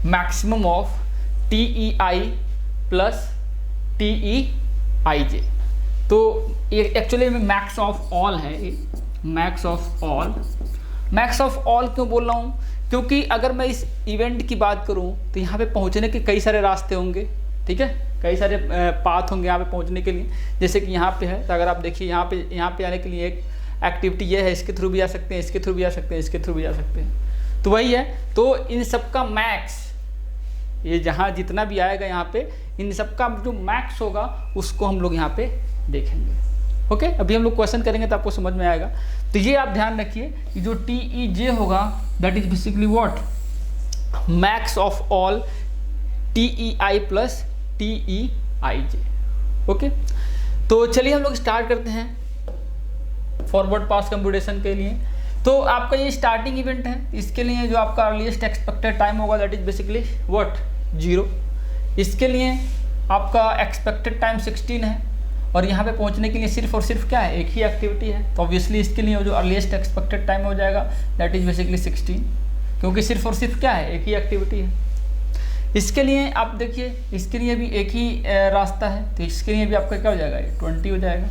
maximum of TEI plus TEIJ। तो ये एक्चुअली में मैक्स ऑफ ऑल है, max of all. Max of all क्यों बोल रहा हूँ? क्योंकि अगर मैं इस इवेंट की बात करूँ तो यहाँ पे पहुँचने के कई सारे रास्ते होंगे, ठीक है, कई सारे पाथ होंगे यहाँ पे पहुँचने के लिए। जैसे कि यहाँ पे है, तो अगर आप देखिए यहाँ पे आने के लिए एक एक्टिविटी ये है, इसके थ्रू भी आ सकते हैं, इसके थ्रू भी आ सकते हैं, इसके थ्रू भी आ सकते हैं। तो वही है, तो इन सब का मैक्स, ये जहाँ जितना भी आएगा यहाँ पे, इन सब का जो मैक्स होगा उसको हम लोग यहाँ पे देखेंगे। ओके, अभी हम लोग क्वेश्चन करेंगे तो आपको समझ में आएगा। तो ये आप ध्यान रखिए कि जो TEJ होगा that is basically what, max of all TEI plus TEIJ। Okay, तो चलिए हम लोग स्टार्ट करते हैं फॉरवर्ड पास कंप्यूटेशन के लिए। तो आपका ये स्टार्टिंग इवेंट है, इसके लिए जो आपका अर्लीस्ट एक्सपेक्टेड टाइम होगा दैट इज बेसिकली व्हाट, 0। इसके लिए आपका एक्सपेक्टेड टाइम 16 है, और यहाँ पे पहुँचने के लिए सिर्फ और सिर्फ क्या है, एक ही एक्टिविटी है। तो ऑब्वियसली इसके लिए जो अर्लीस्ट एक्सपेक्टेड टाइम हो जाएगा दैट इज बेसिकली 16, क्योंकि सिर्फ और सिर्फ क्या है, एक ही एक्टिविटी है। इसके लिए आप देखिए, इसके लिए भी एक ही रास्ता है, तो इसके लिए भी आपका क्या हो जाएगा, 20 हो जाएगा।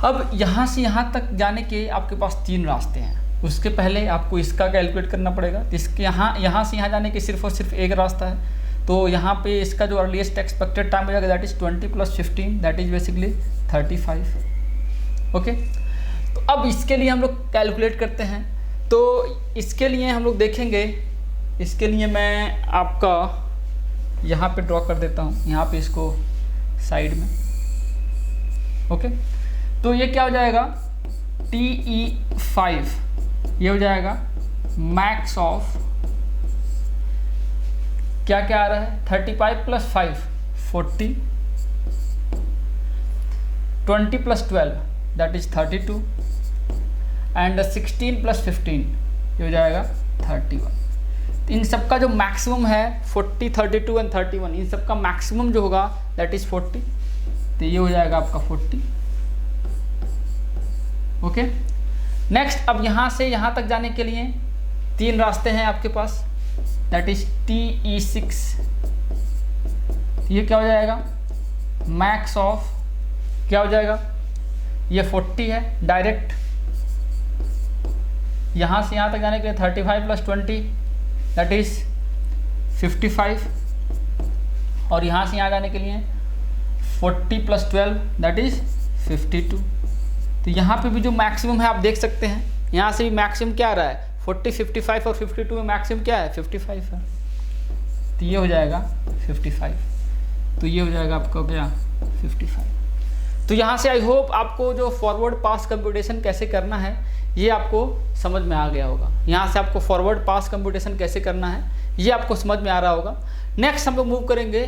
अब यहाँ से यहाँ तक जाने के आपके पास 3 रास्ते हैं। उसके पहले आपको इसका कैलकुलेट करना पड़ेगा। तो इसके यहाँ से यहाँ जाने के सिर्फ और सिर्फ एक रास्ता है। तो यहाँ पे इसका जो अर्लीस्ट एक्सपेक्टेड टाइम हो जाएगा that is 20 plus 15 that is basically 35। Okay, तो अब इसके लिए हम लोग कैलकुलेट करते हैं। तो इसके लिए हम लोग देखेंगे, इसके लिए मैं आपका यहाँ पे ड्रॉ कर देता हूँ, यहाँ पे इसको साइड में। ओके, तो ये क्या हो जाएगा, TE5 ये हो जाएगा मैक्स ऑफ क्या क्या आ रहा है, 35 plus 5 40, 20 plus 12 that is 32, and 16 plus 15 ये हो जाएगा 31। इन सब का जो मैक्सिमम है 40, 32 एंड 31, इन सब का मैक्सिमम जो होगा दैट इज 40। तो ये हो जाएगा आपका 40। ओके, नेक्स्ट अब यहाँ से यहाँ तक जाने के लिए 3 रास्ते हैं आपके पास, दैट इज TE6। ये क्या हो जाएगा, मैक्स ऑफ क्या हो जाएगा, ये 40 है डायरेक्ट। यहाँ से यहाँ तक जाने के लिए 35 प्लस 20 दैट इज 55, और यहाँ से यहाँ जाने के लिए 40 प्लस 12 दैट इज 52। तो यहाँ पे भी जो मैक्सिमम है आप देख सकते हैं, यहाँ से भी मैक्सिमम क्या आ रहा है, 40, 55 और 52 में मैक्सिमम क्या है, 55 है। तो ये हो जाएगा 55, तो ये हो जाएगा आपका क्या, 55। तो यहाँ से आई होप आपको जो फॉरवर्ड पास कंप्यूटेशन कैसे करना है ये आपको समझ में आ गया होगा। यहाँ से आपको फॉरवर्ड पास कंप्यूटेशन कैसे करना है ये आपको समझ में आ रहा होगा। नेक्स्ट हम लोग मूव करेंगे,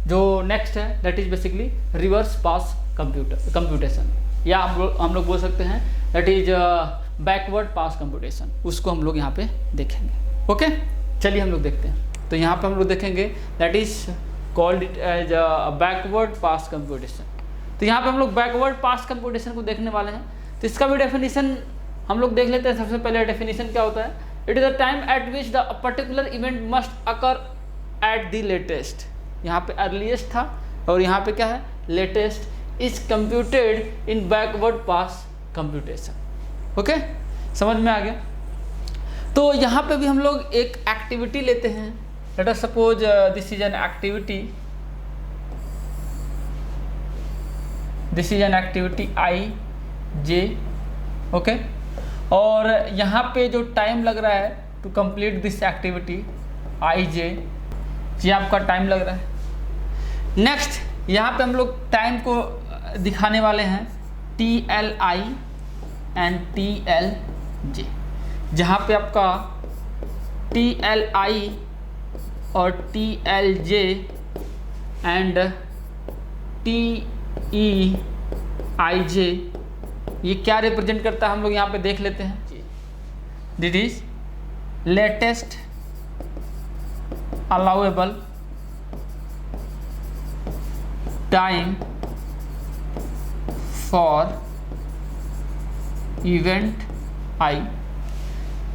जो नेक्स्ट है that is basically reverse pass computation, या हम लोग बोल सकते हैं that is backward pass computation. उसको हम लोग यहाँ पे देखेंगे। ओके, चलिए हम लोग देखते हैं। तो यहाँ पे हम लोग देखेंगे that is called it as backward pass computation. तो यहाँ पे हम लोग बैकवर्ड पास कंप्यूटेशन को देखने वाले हैं। तो इसका भी डेफिनेशन हम लोग देख लेते हैं। सबसे पहले डेफिनेशन क्या होता है, it is the time at which the particular event must occur at the latest. यहाँ पे अर्लीस्ट था और यहाँ पे क्या है, latest is computed in backward pass computation. Okay, समझ में आ गया। तो यहाँ पे भी हम लोग एक एक्टिविटी लेते हैं, let us suppose this is an activity, this is an activity IJ। Okay, और यहाँ पे जो टाइम लग रहा है to complete this activity IJ, ये आपका टाइम लग रहा है। नेक्स्ट यहाँ पे हम लोग टाइम को दिखाने वाले हैं TLI एंड TLJ, जहाँ पे आपका TLI और TLJ एंड TEIJ ये क्या रिप्रेजेंट करता है हम लोग यहाँ पे देख लेते हैं। That is latest allowable time for event I.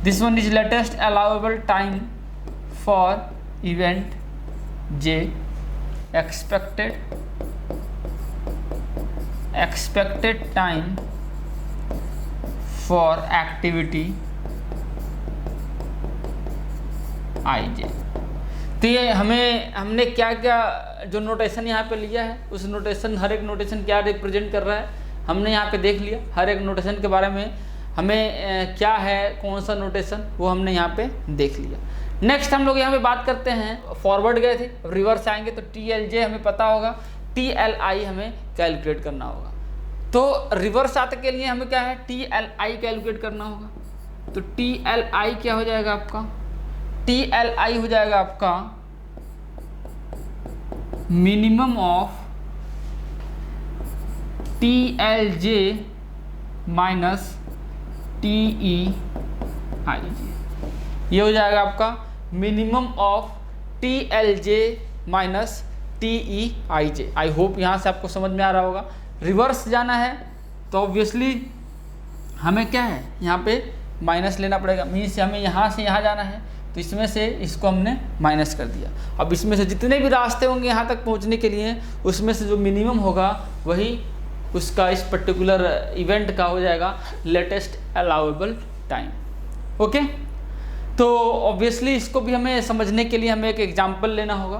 This one is latest allowable time for event J. Expected time for activity IJ. तो ये हमने क्या क्या जो नोटेशन यहाँ पे लिया है, उस नोटेशन, हर एक नोटेशन क्या रिप्रेजेंट कर रहा है हमने यहाँ पे देख लिया। हर एक नोटेशन के बारे में हमें क्या है, कौन सा नोटेशन, वो हमने यहाँ पे देख लिया। नेक्स्ट हम लोग यहाँ पे बात करते हैं, फॉरवर्ड गए थे, अब रिवर्स आएंगे तो TLJ हमें पता होगा, TLI हमें कैलकुलेट करना होगा। तो रिवर्स आते के लिए हमें क्या है, TLI कैलकुलेट करना होगा। तो TLI क्या हो जाएगा आपका, TLI हो जाएगा आपका minimum of TLJ minus TEIJ। ये हो जाएगा आपका minimum of TLJ minus TEIJ। I hope यहाँ से आपको समझ में आ रहा होगा। रिवर्स जाना है तो ऑब्वियसली हमें क्या है, यहाँ पे माइनस लेना पड़ेगा। मीन्स हमें यहाँ से यहाँ जाना है तो इसमें से इसको हमने माइनस कर दिया। अब इसमें से जितने भी रास्ते होंगे यहाँ तक पहुँचने के लिए, उसमें से जो मिनिमम होगा वही उसका इस पर्टिकुलर इवेंट का हो जाएगा लेटेस्ट अलाउएबल टाइम। ओके, तो ऑब्वियसली इसको भी हमें समझने के लिए हमें एक एग्जांपल लेना होगा।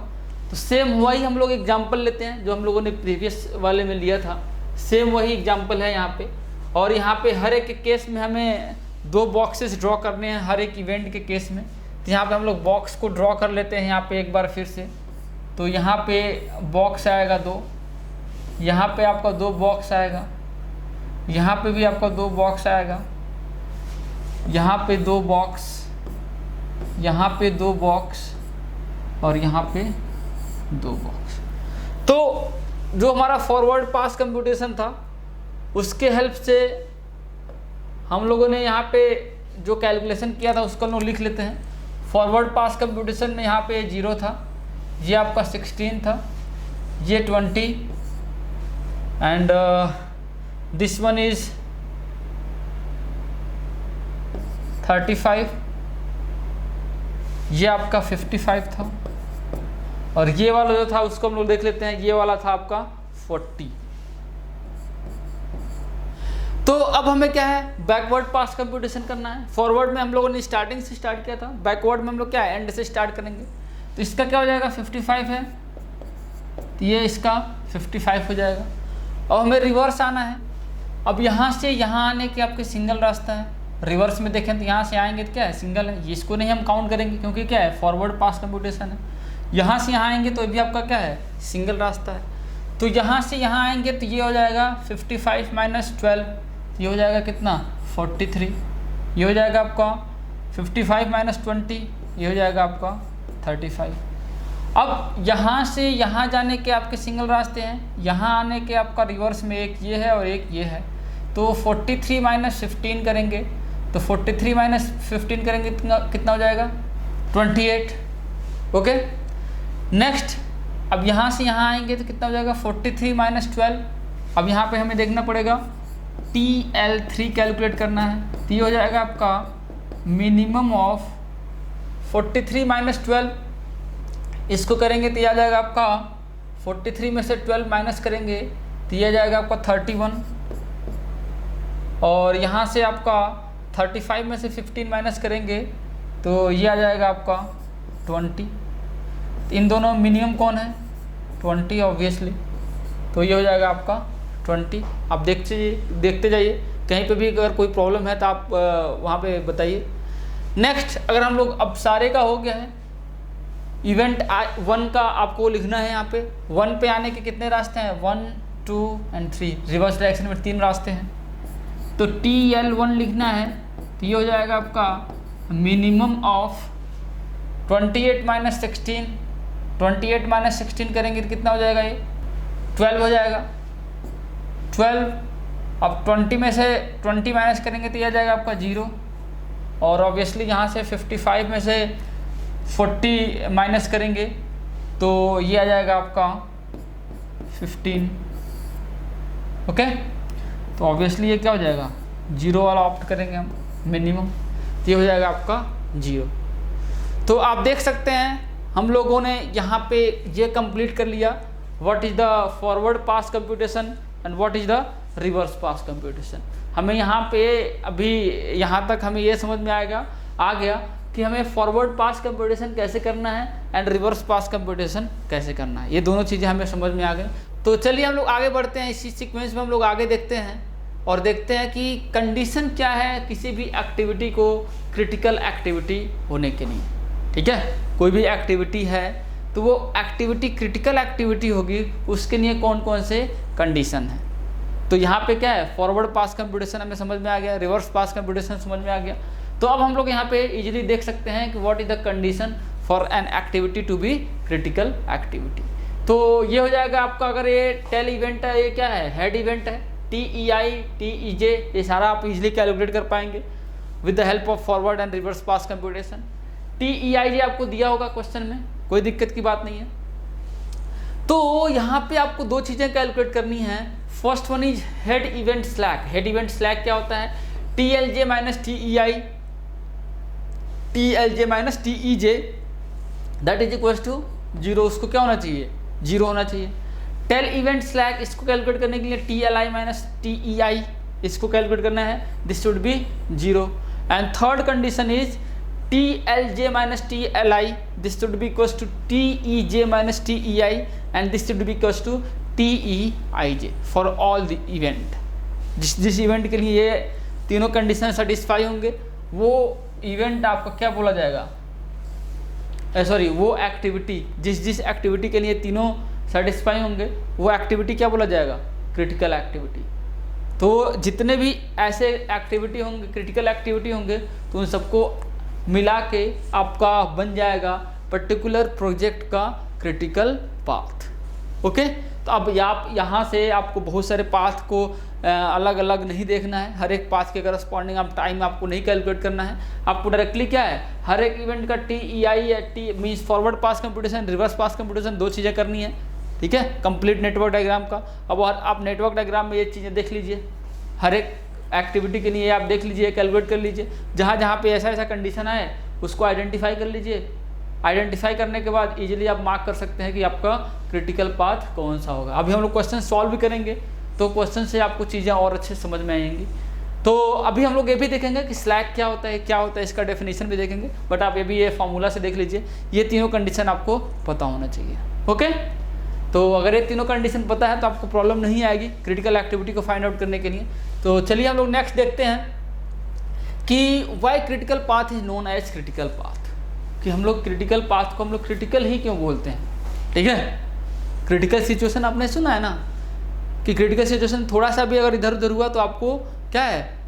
तो सेम वही हम लोग एग्जांपल लेते हैं जो हम लोगों ने प्रीवियस वाले में लिया था, सेम वही एग्जांपल है यहाँ पे। और यहाँ पे हर एक केस में हमें 2 बॉक्सेस ड्रॉ करने हैं हर एक इवेंट के केस में। तो यहाँ पे हम लोग बॉक्स को ड्रॉ कर लेते हैं यहाँ पे एक बार फिर से। तो यहाँ पे बॉक्स आएगा 2, यहाँ पे आपका 2 बॉक्स आएगा, यहाँ पे भी आपका 2 बॉक्स आएगा, यहाँ पे 2 बॉक्स, यहाँ पे 2 बॉक्स और यहाँ पे 2 बॉक्स। तो जो हमारा फॉरवर्ड पास कंप्यूटेशन था उसके हेल्प से हम लोगों ने यहाँ पे जो कैलकुलेशन किया था उसको हम लोग लिख लेते हैं। फॉरवर्ड पास कंप्यूटेशन में यहाँ पे 0 था, ये आपका 16 था, ये 20 एंड दिस वन इज 35, ये आपका 55 था और ये वाला जो था उसको हम लोग देख लेते हैं, ये वाला था आपका 40। तो अब हमें क्या है, बैकवर्ड पास कंप्यूटेशन करना है। फॉरवर्ड में हम लोगों ने स्टार्टिंग से स्टार्ट किया था, बैकवर्ड में हम लोग क्या है एंड से स्टार्ट करेंगे। तो इसका क्या हो जाएगा, 55 है तो ये इसका 55 हो जाएगा। अब हमें रिवर्स आना है। अब यहाँ से यहाँ आने के आपके सिंगल रास्ता है। रिवर्स में देखें तो यहाँ से आएंगे तो क्या है, सिंगल है, इसको नहीं हम काउंट करेंगे क्योंकि क्या है फॉरवर्ड पास कंप्यूटेशन है। यहाँ से यहाँ आएंगे तो भी आपका क्या है, सिंगल रास्ता है। तो यहाँ से यहाँ आएंगे तो ये हो जाएगा 55 माइनस 12, ये हो जाएगा कितना 43। ये हो जाएगा आपका 55 माइनस 20, ये हो जाएगा आपका 35। अब यहाँ से यहाँ जाने के आपके सिंगल रास्ते हैं, यहाँ आने के आपका रिवर्स में एक ये है और एक ये है। तो 43 माइनस 15 करेंगे तो 43 माइनस 15 करेंगे कितना हो जाएगा 28। ओके, नेक्स्ट अब यहाँ से यहाँ आएंगे तो कितना हो जाएगा 43 माइनस 12। अब यहाँ पे हमें देखना पड़ेगा TL3 कैलकुलेट करना है। तो ये हो जाएगा आपका मिनिमम ऑफ 43 माइनस 12, इसको करेंगे तो ये आ जाएगा आपका 43 में से 12 माइनस करेंगे तो ये आ जाएगा आपका 31 और यहाँ से आपका 35 में से 15 माइनस करेंगे तो ये आ जाएगा आपका 20। इन दोनों मिनिमम कौन है 20 ऑब्वियसली, तो ये हो जाएगा आपका 20। आप देखते जाइए, कहीं पे भी अगर कोई प्रॉब्लम है तो आप वहाँ पे बताइए। नेक्स्ट अगर हम लोग अब सारे का हो गया है, इवेंट 1 का आपको लिखना है। यहाँ पे 1 पे आने के कितने रास्ते हैं 1, 2 एंड 3, रिवर्स डायरेक्शन में 3 रास्ते हैं। तो TL1 लिखना है तो ये हो जाएगा आपका मिनिमम ऑफ 28 माइनस 16, 28 माइनस 16 करेंगे तो कितना हो जाएगा ये 12 हो जाएगा। 12 अब 20 में से 20 माइनस करेंगे तो ये आ जाएगा आपका 0, और ऑब्वियसली यहाँ से 55 में से 40 माइनस करेंगे तो ये आ जाएगा आपका 15। ओके, तो ऑब्वियसली ये क्या हो जाएगा, 0 वाला ऑप्ट करेंगे हम मिनिमम, ये हो जाएगा आपका 0। तो आप देख सकते हैं हम लोगों ने यहाँ पे ये कंप्लीट कर लिया, what is the forward pass computation and what is the reverse pass computation. हमें यहाँ पे अभी यहाँ तक हमें ये समझ में आ गया कि हमें फॉरवर्ड पास कंप्यूटेशन कैसे करना है एंड रिवर्स पास कंप्यूटेशन कैसे करना है, ये दोनों चीज़ें हमें समझ में आ गई। तो चलिए हम लोग आगे बढ़ते हैं, इसी सीक्वेंस में हम लोग आगे देखते हैं और देखते हैं कि कंडीशन क्या है किसी भी एक्टिविटी को क्रिटिकल एक्टिविटी होने के लिए। ठीक है, कोई भी एक्टिविटी है तो वो एक्टिविटी क्रिटिकल एक्टिविटी होगी, उसके लिए कौन कौन से कंडीशन है। तो यहाँ पे क्या है, फॉरवर्ड पास कंप्यूटेशन हमें समझ में आ गया, रिवर्स पास कंप्यूटेशन समझ में आ गया। तो अब हम लोग यहाँ पे इजीली देख सकते हैं कि what is the condition for an activity to be critical activity. तो ये हो जाएगा आपका, अगर ये टेल इवेंट है, ये क्या है, हेड इवेंट है, TEI TEJ, ये सारा आप इजीली कैलकुलेट कर पाएंगे with the help of forward and reverse pass computation. TEI आपको दिया होगा क्वेश्चन में, कोई दिक्कत की बात नहीं है। तो यहाँ पे आपको दो चीज़ें कैलकुलेट करनी है। First one is head event slack. Head event slack क्या होता है, TLJ minus TEI, TLJ minus TEJ that is equal to 0। उसको क्या होना चाहिए, 0 होना चाहिए। टेल इवेंट स्लैक, इसको कैलकुलेट करने के लिए TLI माइनस TEI इसको कैलकुलेट करना है, this should be 0। And third condition is TLJ minus TLI, this should be equal to TEJ minus TEI and this should be equal to TEIJ for all the event. जिस event के लिए ये तीनों condition satisfy होंगे वो event आपका क्या बोला जाएगा, सॉरी वो एक्टिविटी, जिस एक्टिविटी के लिए तीनों सेटिस्फाई होंगे वो एक्टिविटी क्या बोला जाएगा, क्रिटिकल एक्टिविटी। तो जितने भी ऐसे एक्टिविटी होंगे, क्रिटिकल एक्टिविटी होंगे, तो उन सबको मिला के आपका बन जाएगा पर्टिकुलर प्रोजेक्ट का क्रिटिकल पाथ। ओके, तो अब यहाँ से आपको बहुत सारे पाथ को अलग अलग नहीं देखना है, हर एक पाथ के करस्पॉन्डिंग आप टाइम आपको नहीं कैलकुलेट करना है। आपको डायरेक्टली क्या है, हर एक इवेंट का TEI या means forward pass computation, reverse पास कंप्यूटेशन, दो चीज़ें करनी है। ठीक है, कंप्लीट नेटवर्क डायग्राम का। अब आप नेटवर्क डायग्राम में ये चीज़ें देख लीजिए, हर एक एक्टिविटी के लिए आप देख लीजिए, कैलकुलेट कर लीजिए। जहाँ जहाँ पे ऐसा कंडीशन आए उसको आइडेंटिफाई कर लीजिए। आइडेंटिफाई करने के बाद इजीली आप मार्क कर सकते हैं कि आपका क्रिटिकल पाथ कौन सा होगा। अभी हम लोग क्वेश्चन सॉल्व भी करेंगे तो क्वेश्चन से आपको चीज़ें और अच्छे समझ में आएंगी। तो अभी हम लोग ये भी देखेंगे कि स्लैक क्या होता है, इसका डेफिनेशन भी देखेंगे। बट आप ये फार्मूला से देख लीजिए, ये तीनों कंडीशन आपको पता होना चाहिए। ओके, तो अगर ये तीनों कंडीशन पता है तो आपको प्रॉब्लम नहीं आएगी क्रिटिकल एक्टिविटी को फाइंड आउट करने के लिए। तो चलिए हम लोग नेक्स्ट देखते हैं कि why critical path is known as critical path, कि हम लोग क्रिटिकल पाथ को हम लोग क्रिटिकल ही क्यों बोलते हैं। ठीक है, क्रिटिकल सिचुएशन आपने सुना है ना, कि क्रिटिकल सिचुएशन थोड़ा सा भी अगर इधर उधर हुआ तो आपको क्या है,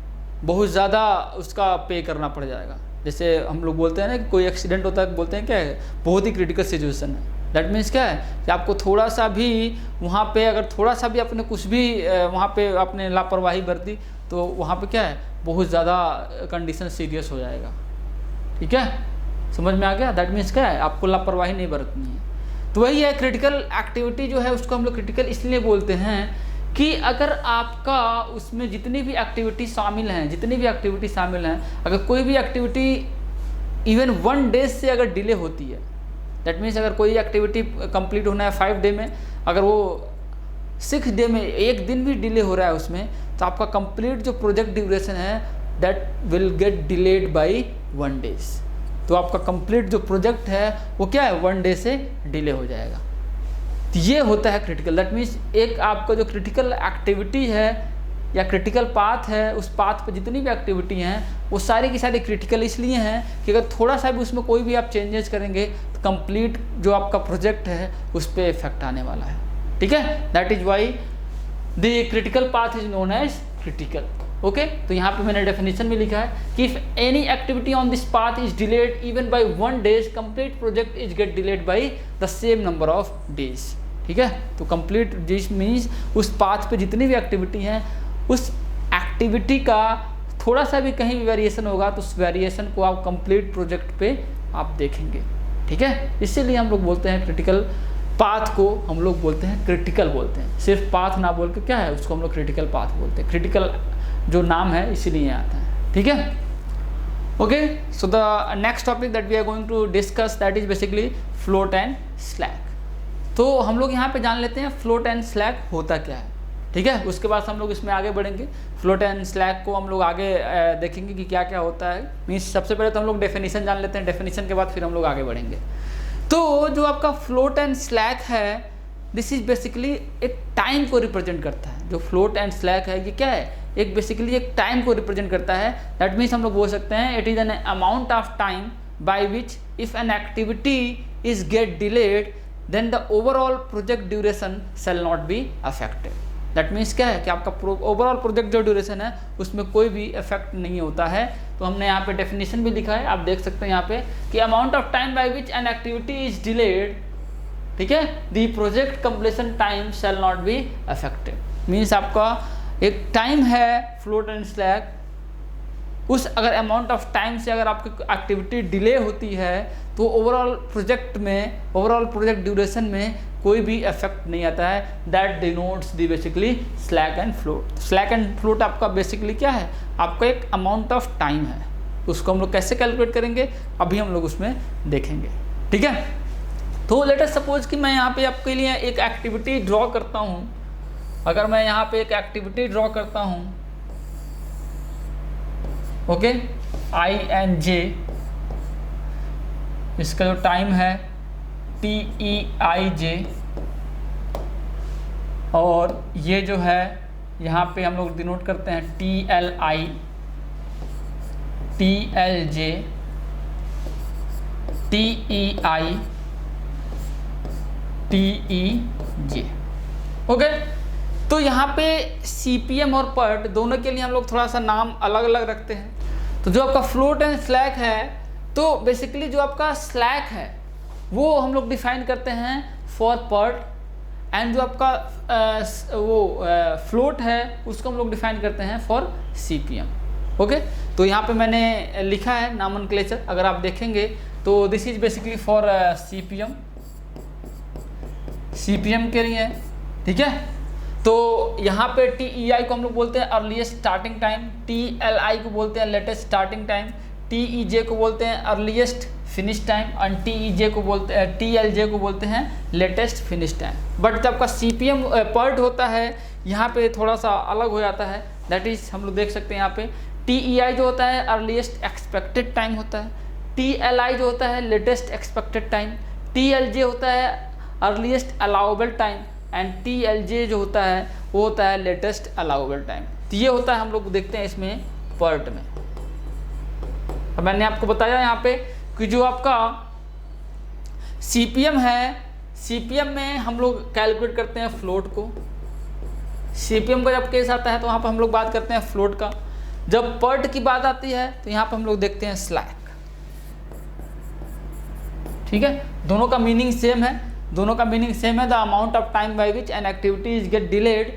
बहुत ज़्यादा उसका पे करना पड़ जाएगा। जैसे हम लोग बोलते हैं ना कि कोई एक्सीडेंट होता है, बोलते हैं क्या है, बहुत ही क्रिटिकल सिचुएशन है। दैट मीन्स क्या है कि आपको थोड़ा सा भी वहाँ पे, अगर थोड़ा सा भी अपने कुछ भी वहाँ पे आपने लापरवाही बरती तो वहाँ पे क्या है, बहुत ज़्यादा कंडीशन सीरियस हो जाएगा। ठीक है, समझ में आ गया। दैट मीन्स क्या है, आपको लापरवाही नहीं बरतनी है। तो वही है, क्रिटिकल एक्टिविटी जो है उसको हम लोग क्रिटिकल इसलिए बोलते हैं कि अगर आपका उसमें जितनी भी एक्टिविटी शामिल हैं, अगर कोई भी एक्टिविटी इवन 1 डे से अगर डिले होती है, दैट मीन्स अगर कोई एक्टिविटी कंप्लीट होना है 5 डे में, अगर वो 6 डे में 1 दिन भी डिले हो रहा है उसमें, तो आपका कंप्लीट जो प्रोजेक्ट ड्यूरेशन है that will get delayed by 1 days. तो आपका कंप्लीट जो प्रोजेक्ट है वो क्या है, 1 डे से डिले हो जाएगा। तो ये होता है क्रिटिकल। दैट मीन्स एक आपका जो क्रिटिकल एक्टिविटी है या क्रिटिकल पाथ है, उस पाथ पर जितनी भी एक्टिविटी हैं वो सारी की सारी क्रिटिकल इसलिए हैं कि अगर थोड़ा सा भी उसमें कोई भी आप चेंजेस करेंगे तो कंप्लीट जो आपका प्रोजेक्ट है उस पर इफेक्ट आने वाला है। ठीक है, that is why the critical path is known as critical. Okay, तो यहाँ पे मैंने डेफिनेशन में लिखा है कि if any activity on this path is delayed even by 1 days, complete project is get delayed by the same number of days. ठीक है। तो कंप्लीट जिस मीन्स उस पाथ पे जितनी भी एक्टिविटी हैं, उस एक्टिविटी का थोड़ा सा भी कहीं वेरिएशन होगा तो उस वेरिएशन को आप कंप्लीट प्रोजेक्ट पे आप देखेंगे, ठीक है। इसीलिए हम लोग बोलते हैं क्रिटिकल पाथ को हम लोग बोलते हैं क्रिटिकल बोलते हैं, सिर्फ पाथ ना बोल के क्या है उसको हम लोग क्रिटिकल पाथ बोलते हैं। क्रिटिकल जो नाम है इसीलिए आता है, ठीक है। Okay, so the next topic that we are going to discuss that is basically float and slack. तो हम लोग यहाँ पे जान लेते हैं फ्लोट एंड स्लैक होता क्या है, ठीक है। उसके बाद हम लोग इसमें आगे बढ़ेंगे। फ्लोट एंड स्लैक को हम लोग आगे देखेंगे कि क्या क्या होता है। मीन्स सबसे पहले तो हम लोग डेफिनेशन जान लेते हैं, डेफिनेशन के बाद फिर हम लोग आगे बढ़ेंगे। तो जो आपका फ्लोट एंड स्लैक है, दिस इज बेसिकली एक टाइम को रिप्रेजेंट करता है। जो फ्लोट एंड स्लैक है ये क्या है, एक बेसिकली एक टाइम को रिप्रेजेंट करता है। दैट मीन्स हम लोग बोल सकते हैं it is an amount of time by which if an activity is get delayed then the overall project duration shall not be affected. That means क्या है कि आपका ओवरऑल प्रोजेक्ट जो ड्यूरेशन है उसमें कोई भी इफेक्ट नहीं होता है। तो हमने यहाँ पे डेफिनेशन भी लिखा है, आप देख सकते हैं यहाँ पे कि amount of time by which N activity is delayed, ठीक है, the project completion time shell not be affected. Means आपका एक टाइम है फ्लोट एंड स्लैक, उस अगर अमाउंट ऑफ टाइम से अगर आपकी एक्टिविटी डिले होती है तो ओवरऑल प्रोजेक्ट में, ओवरऑल प्रोजेक्ट ड्यूरेशन में कोई भी इफेक्ट नहीं आता है। That denotes the basically slack and float. Slack and float आपका बेसिकली क्या है, आपका एक अमाउंट ऑफ टाइम है, उसको हम लोग कैसे कैलकुलेट करेंगे अभी हम लोग उसमें देखेंगे, ठीक है। तो लेट अस सपोज कि मैं यहाँ पे आपके लिए एक एक्टिविटी ड्रॉ करता हूँ। अगर मैं यहाँ पे एक एक्टिविटी ड्रॉ करता हूँ, ओके, INJ, इसका जो टाइम है TEIJ, और ये जो है यहाँ पे हम लोग डिनोट करते हैं TLI, TLJ, TEI, TEJ, okay. तो यहाँ पे CPM और PERT दोनों के लिए हम लोग थोड़ा सा नाम अलग अलग रखते हैं। तो जो आपका फ्लोट एंड स्लैक है, तो बेसिकली जो आपका स्लैक है वो हम लोग डिफाइन करते हैं फॉर PERT, एंड जो आपका फ्लोट है उसको हम लोग डिफाइन करते हैं फॉर CPM, ओके। तो यहाँ पे मैंने लिखा है नॉमेनक्लेचर, अगर आप देखेंगे तो this is basically for CPM के लिए, ठीक है। तो यहाँ पे TEI को हम लोग बोलते हैं अर्लीस्ट स्टार्टिंग टाइम, TLI को बोलते हैं लेटेस्ट स्टार्टिंग टाइम, TEJ को बोलते हैं अर्लीस्ट फिनिश टाइम, और TLJ को बोलते हैं लेटेस्ट फिनिश टाइम। बट जब आपका CPM PERT होता है यहाँ पे थोड़ा सा अलग हो जाता है। दैट इज हम लोग देख सकते हैं यहाँ पे TEI जो होता है अर्लीस्ट एक्सपेक्टेड टाइम होता है, TLI जो होता है लेटेस्ट एक्सपेक्टेड टाइम, TLJ होता है earliest allowable time, and TLJ जो होता है वो होता है लेटेस्ट अलाउबल टाइम। तो ये होता है हम लोग देखते हैं इसमें PERT में। अब मैंने आपको बताया यहाँ पे कि जो आपका CPM है, CPM में हम लोग कैलकुलेट करते हैं फ्लोट को। CPM का जब केस आता है तो वहाँ पर हम लोग बात करते हैं फ्लोट का। जब PERT की बात आती है तो यहाँ पर हम लोग देखते हैं स्लैक, ठीक है। दोनों का मीनिंग सेम है, दोनों का मीनिंग सेम है। The amount of time by which N activity is get delayed,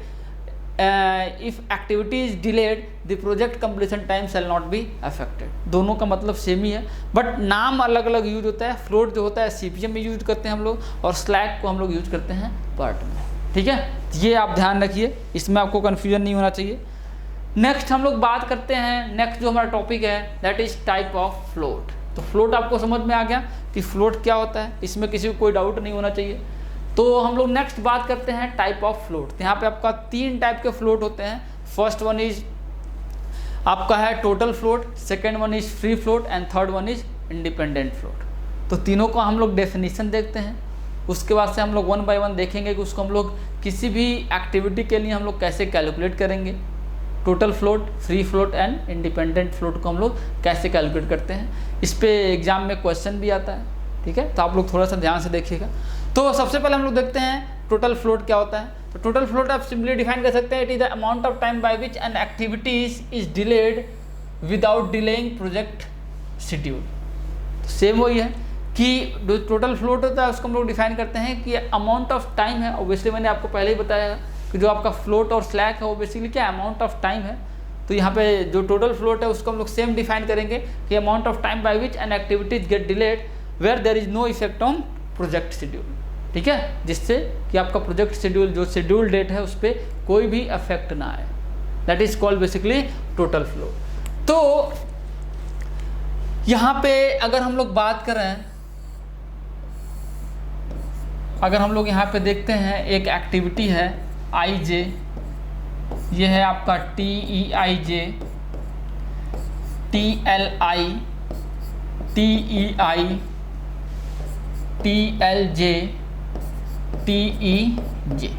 if activity is delayed the project completion time shell not be affected. दोनों का मतलब सेम ही है, बट नाम अलग अलग यूज होता है। फ्लोट जो होता है CPM में यूज करते हैं हम लोग, और स्लैक को हम लोग यूज करते हैं PERT में, ठीक है। ये आप ध्यान रखिए, इसमें आपको कन्फ्यूजन नहीं होना चाहिए। नेक्स्ट हम लोग बात करते हैं, नेक्स्ट जो हमारा टॉपिक है that is type of float. तो फ्लोट आपको समझ में आ गया कि फ्लोट क्या होता है, इसमें किसी को कोई डाउट नहीं होना चाहिए। तो हम लोग नेक्स्ट बात करते हैं टाइप ऑफ फ्लोट। तो यहाँ पे आपका 3 टाइप के फ्लोट होते हैं। फर्स्ट वन इज आपका है total float, second one is free float, and third one is independent float. तो तीनों को हम लोग डेफिनेशन देखते हैं, उसके बाद से हम लोग 1 बाय 1 देखेंगे कि उसको हम लोग किसी भी एक्टिविटी के लिए हम लोग कैसे कैलकुलेट करेंगे। Total float, free float and independent float को हम लोग कैसे कैलकुलेट करते हैं। इस पे एग्जाम में क्वेश्चन भी आता है, ठीक है। तो आप लोग थोड़ा सा ध्यान से देखिएगा। तो सबसे पहले हम लोग देखते हैं टोटल फ्लोट क्या होता है। तो टोटल फ्लोट आप सिंपली डिफाइन कर सकते हैं, it is the amount of time by which N activity is delayed without delaying project schedule. Same वही है कि जो टोटल फ्लोट होता है उसको हम लोग डिफाइन करते हैं कि अमाउंट ऑफ टाइम है। ऑब्वियसली मैंने आपको पहले ही बताया कि जो आपका फ्लोट और स्लैक है वो बेसिकली क्या अमाउंट ऑफ टाइम है। तो यहाँ पे जो टोटल फ्लोट है उसको हम लोग सेम डिफाइन करेंगे कि amount of time by which an activities get delayed where there is no effect on project schedule, ठीक है, जिससे कि आपका प्रोजेक्ट शेड्यूल जो शेड्यूल डेट है उस पर कोई भी अफेक्ट ना आए। That is called basically total float. तो यहाँ पे अगर हम लोग बात करें, अगर हम लोग यहाँ पे देखते हैं एक एक्टिविटी है आई जे, ये है आपका TEIJ, TLI, TEI, TLJ, TEJ,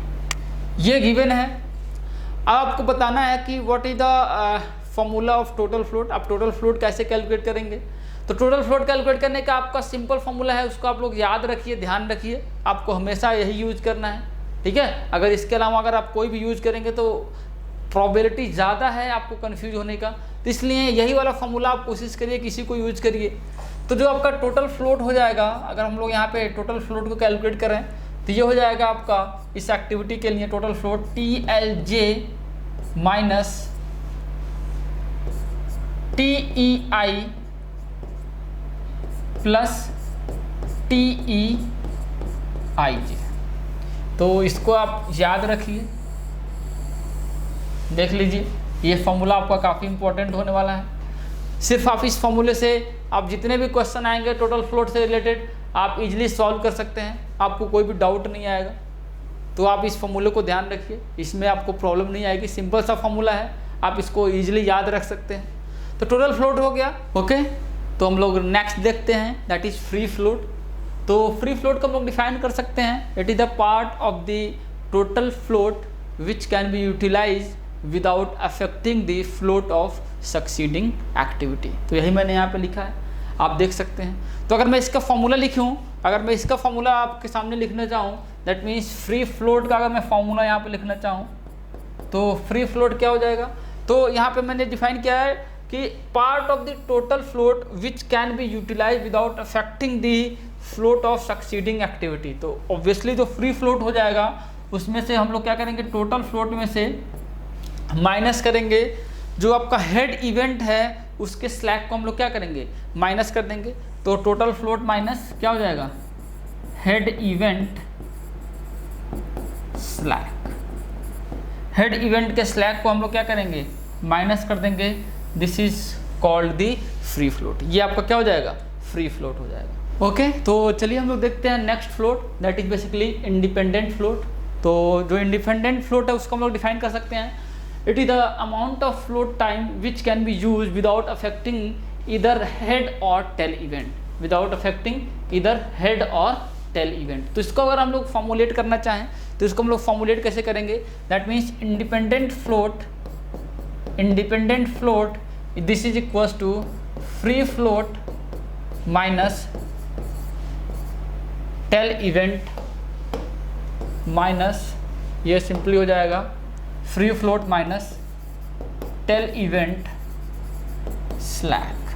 ये गिवन है। अब आपको बताना है कि what is the formula of total float. आप टोटल फ्लोट कैसे कैलकुलेट करेंगे? तो टोटल फ्लोट कैलकुलेट करने का आपका सिंपल फॉर्मूला है, उसको आप लोग याद रखिए, ध्यान रखिए, आपको हमेशा यही यूज करना है, ठीक है। अगर इसके अलावा अगर आप कोई भी यूज करेंगे तो प्रोबेबिलिटी ज़्यादा है आपको कंफ्यूज होने का, तो इसलिए यही वाला फॉर्मूला आप कोशिश करिए किसी को यूज करिए। तो जो आपका टोटल फ्लोट हो जाएगा, अगर हम लोग यहाँ पे टोटल फ्लोट को कैलकुलेट करें तो ये हो जाएगा आपका इस एक्टिविटी के लिए total float TLJ minus TEI plus TEIJ। तो इसको आप याद रखिए, देख लीजिए, ये फॉर्मूला आपका काफ़ी इंपॉर्टेंट होने वाला है। सिर्फ आप इस फॉर्मूले से आप जितने भी क्वेश्चन आएंगे टोटल फ्लोट से रिलेटेड आप इजीली सॉल्व कर सकते हैं, आपको कोई भी डाउट नहीं आएगा। तो आप इस फॉर्मूले को ध्यान रखिए, इसमें आपको प्रॉब्लम नहीं आएगी, सिंपल सा फॉर्मूला है, आप इसको इजीली याद रख सकते हैं। तो टोटल फ्लोट हो गया, ओके। तो हम लोग नेक्स्ट देखते हैं, दैट इज फ्री फ्लोट। तो फ्री फ्लोट को हम लोग डिफाइन कर सकते हैं, it is the part of the total float which can be utilize without affecting the float of succeeding activity. तो यही मैंने यहाँ पे लिखा है, आप देख सकते हैं। तो अगर मैं इसका फॉर्मूला लिखूँ, अगर मैं इसका फॉर्मूला आपके सामने लिखना चाहूँ, दैट मीन्स फ्री फ्लोट का अगर मैं फॉर्मूला यहाँ पे लिखना चाहूँ तो फ्री फ्लोट क्या हो जाएगा? तो यहाँ पे मैंने डिफाइन किया है कि part of the total float which can be utilize without affecting the float of succeeding activity. तो ऑब्वियसली जो फ्री फ्लोट हो जाएगा उसमें से हम लोग क्या करेंगे, टोटल फ्लोट में से माइनस करेंगे जो आपका हेड इवेंट है उसके स्लैक को हम लोग क्या करेंगे, माइनस कर देंगे। तो टोटल फ्लोट माइनस क्या हो जाएगा, head event slack. Head event के स्लैक को हम लोग क्या करेंगे, माइनस कर देंगे। This is called the free float. ये आपका क्या हो जाएगा, फ्री फ्लोट हो जाएगा, ओके। तो चलिए हम लोग देखते हैं next float, that is basically independent float. तो जो इंडिपेंडेंट फ्लोट है उसको हम लोग डिफाइन कर सकते हैं, it is the amount of float time which can be used without affecting either head or tail event, without affecting either head or tail event। तो इसको अगर हम लोग फॉर्मुलेट करना चाहें तो इसको हम लोग फॉर्मुलेट कैसे करेंगे, that means independent float this is equals to free float minus tail event minus, ये सिंपली हो जाएगा free float minus tail event slack.